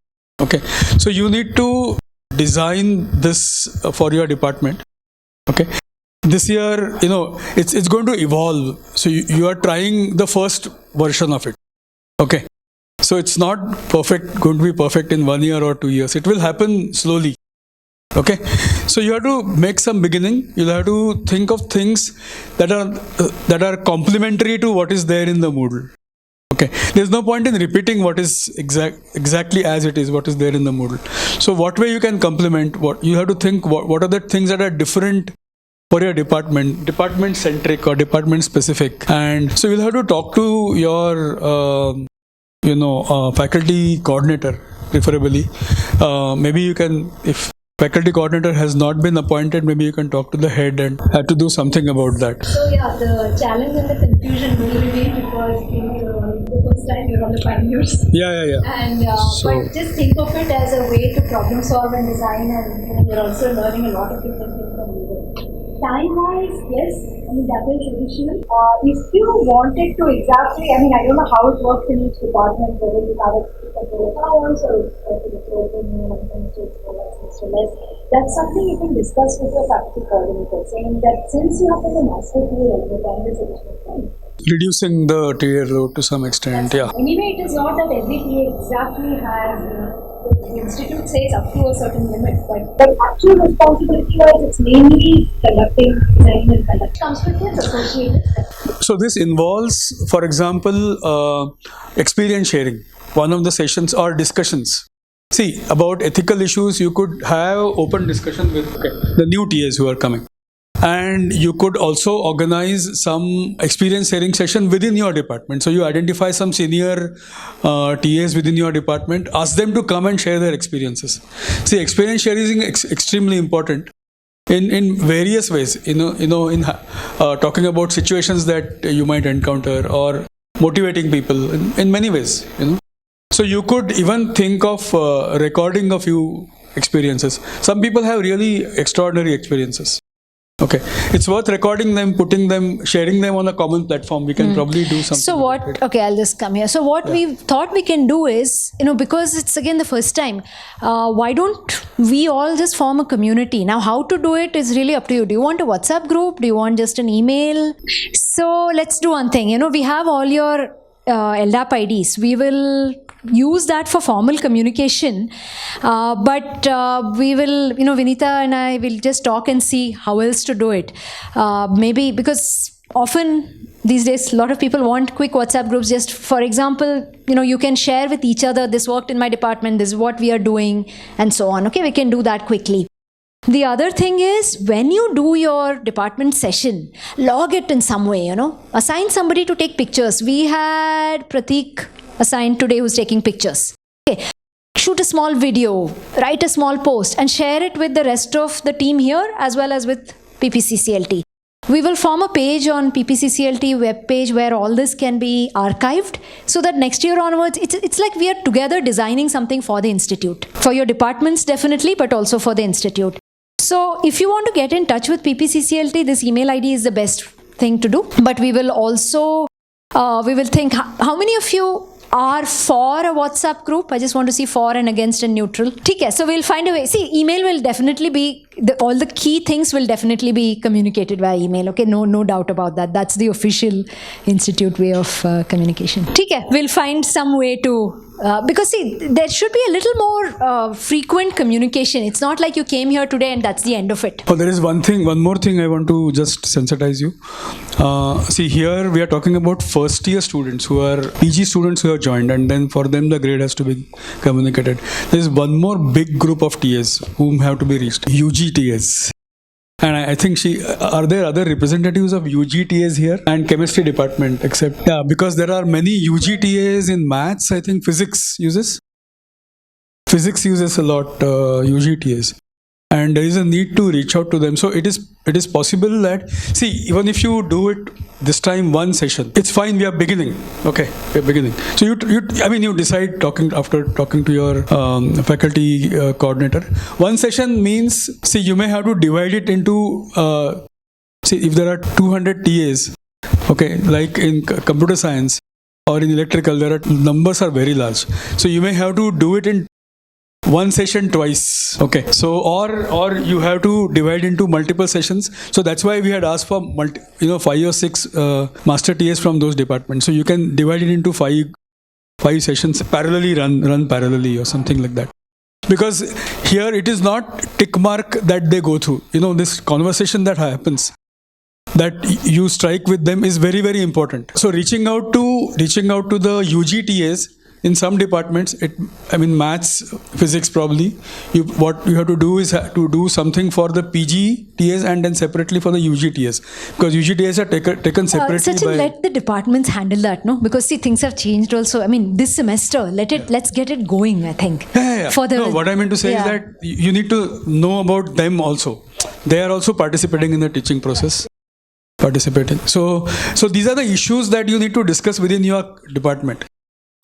Okay, so you need to design this for your department. Okay, this year, it's going to evolve. So you are trying the first version of it. Okay, so it's not going to be perfect in 1 year or 2 years. It will happen slowly. Okay, so you have to make some beginning. You'll have to think of things that are complementary to what is there in the Moodle. Okay, there's no point in repeating what is exactly as it is, what is there in the Moodle. So what way you can complement, what you have to think, what are the things that are different for your department centric or department specific. And so you'll have to talk to your faculty coordinator, preferably. Maybe you can, if faculty coordinator has not been appointed, maybe you can talk to the head and have to do something about that. So the challenge and the confusion will remain because the first time you're on the pioneers. Yeah. And but just think of it as a way to problem solve and design, and you're also learning a lot of different things from you. Time-wise, yes, that is additional. If you wanted to exactly, I don't know how it works in each department, whether you have allowance or less. That's something you can discuss with your faculty coordinator, saying that since you have been a master TA, the time is additional time. Reducing the TA load to some extent, Anyway, it is not that every TA exactly has, the institute says up to a certain limit, but actual responsibility-wise, it's mainly conducting, design and conduct. Comes with this associated. So this involves, for example, experience sharing, one of the sessions or discussions. See, about ethical issues, you could have open discussion with the new TAs who are coming. And you could also organize some experience sharing session within your department. So you identify some senior TAs within your department, ask them to come and share their experiences. See, experience sharing is extremely important in various ways. In talking about situations that you might encounter or motivating people in many ways. So you could even think of recording a few experiences. Some people have really extraordinary experiences. Okay, it's worth recording them, putting them, sharing them on a common platform. We can probably do something. So what, okay, I'll just come here. So what we thought we can do is, because it's again the first time, why don't we all just form a community? Now, how to do it is really up to you. Do you want a WhatsApp group? Do you want just an email? So let's do one thing. We have all your LDAP IDs. We will use that for formal communication, but we will, Vinita and I will just talk and see how else to do it. Maybe because often these days a lot of people want quick WhatsApp groups. Just for example, you can share with each other, this worked in my department, this is what we are doing, and so on. Okay, we can do that quickly. The other thing is, when you do your department session, log it in some way, assign somebody to take pictures. We had Pratik assigned today who's taking pictures. Okay. Shoot a small video, write a small post, and share it with the rest of the team here as well as with PPCCLT. We will form a page on PPCCLT webpage where all this can be archived, so that next year onwards, it's like we are together designing something for the institute. For your departments definitely, but also for the institute. So if you want to get in touch with PPCCLT, this email ID is the best thing to do. But we will also, we will think, how many of you are for a WhatsApp group? I just want to see for and against and neutral. Okay, so we'll find a way. See, email will definitely be, all the key things will definitely be communicated via email. Okay, no doubt about that. That's the official institute way of communication. Okay, we'll find some way to, because see, there should be a little more frequent communication. It's not like you came here today and that's the end of it. Oh, there is one more thing I want to just sensitize you. See, here we are talking about first year students who are PG students who have joined, and then for them the grade has to be communicated. There is one more big group of TAs whom have to be reached, UG TAs. And I think are there other representatives of UG TAs here and chemistry department, except, because there are many UG TAs in maths. I think physics uses a lot, UG TAs. And there is a need to reach out to them. So it is possible that, see, even if you do it this time one session, it's fine. We are beginning. Okay, we are beginning. So you decide after talking to your faculty coordinator. One session means, see, you may have to divide it into, see, if there are 200 TAs, okay, like in computer science or in electrical, numbers are very large. So you may have to do it in one session twice. Okay, so or you have to divide into multiple sessions. So that's why we had asked for 5 or 6 master TAs from those departments. So you can divide it into five sessions parallelly, run parallelly or something like that. Because here it is not tick mark that they go through. This conversation that happens, that you strike with them, is very, very important. So reaching out to the UG TAs. In some departments, maths, physics probably, what you have to do is to do something for the PG TAs and then separately for the UG TAs. Because UG TAs are taken separately. Sachin, let the departments handle that, no? Because see, things have changed also. This semester, let's get it going, I think. Yeah. What I meant to say is that you need to know about them also. They are also participating in the teaching process. So these are the issues that you need to discuss within your department.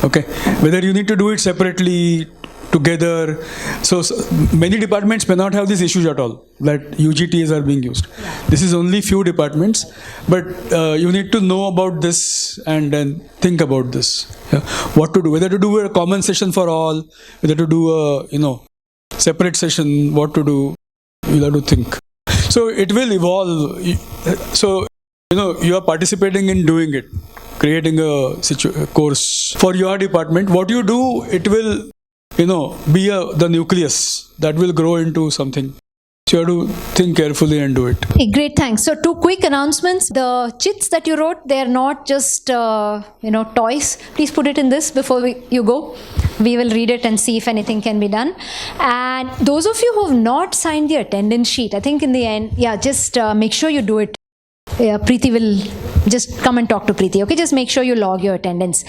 Okay, whether you need to do it separately, together. So many departments may not have these issues at all, that UGTAs are being used. This is only few departments, but you need to know about this and then think about this. What to do, whether to do a common session for all, whether to do a separate session, what to do, you'll have to think. So it will evolve. So you are participating in doing it, creating a course for your department. What you do, it will be the nucleus that will grow into something. So you have to think carefully and do it. Hey, great, thanks. So 2 quick announcements. The chits that you wrote, they are not just toys. Please put it in this before you go. We will read it and see if anything can be done. And those of you who have not signed the attendance sheet, I think in the end, just make sure you do it. Preeti will just come and talk to Preeti. Okay, just make sure you log your attendance.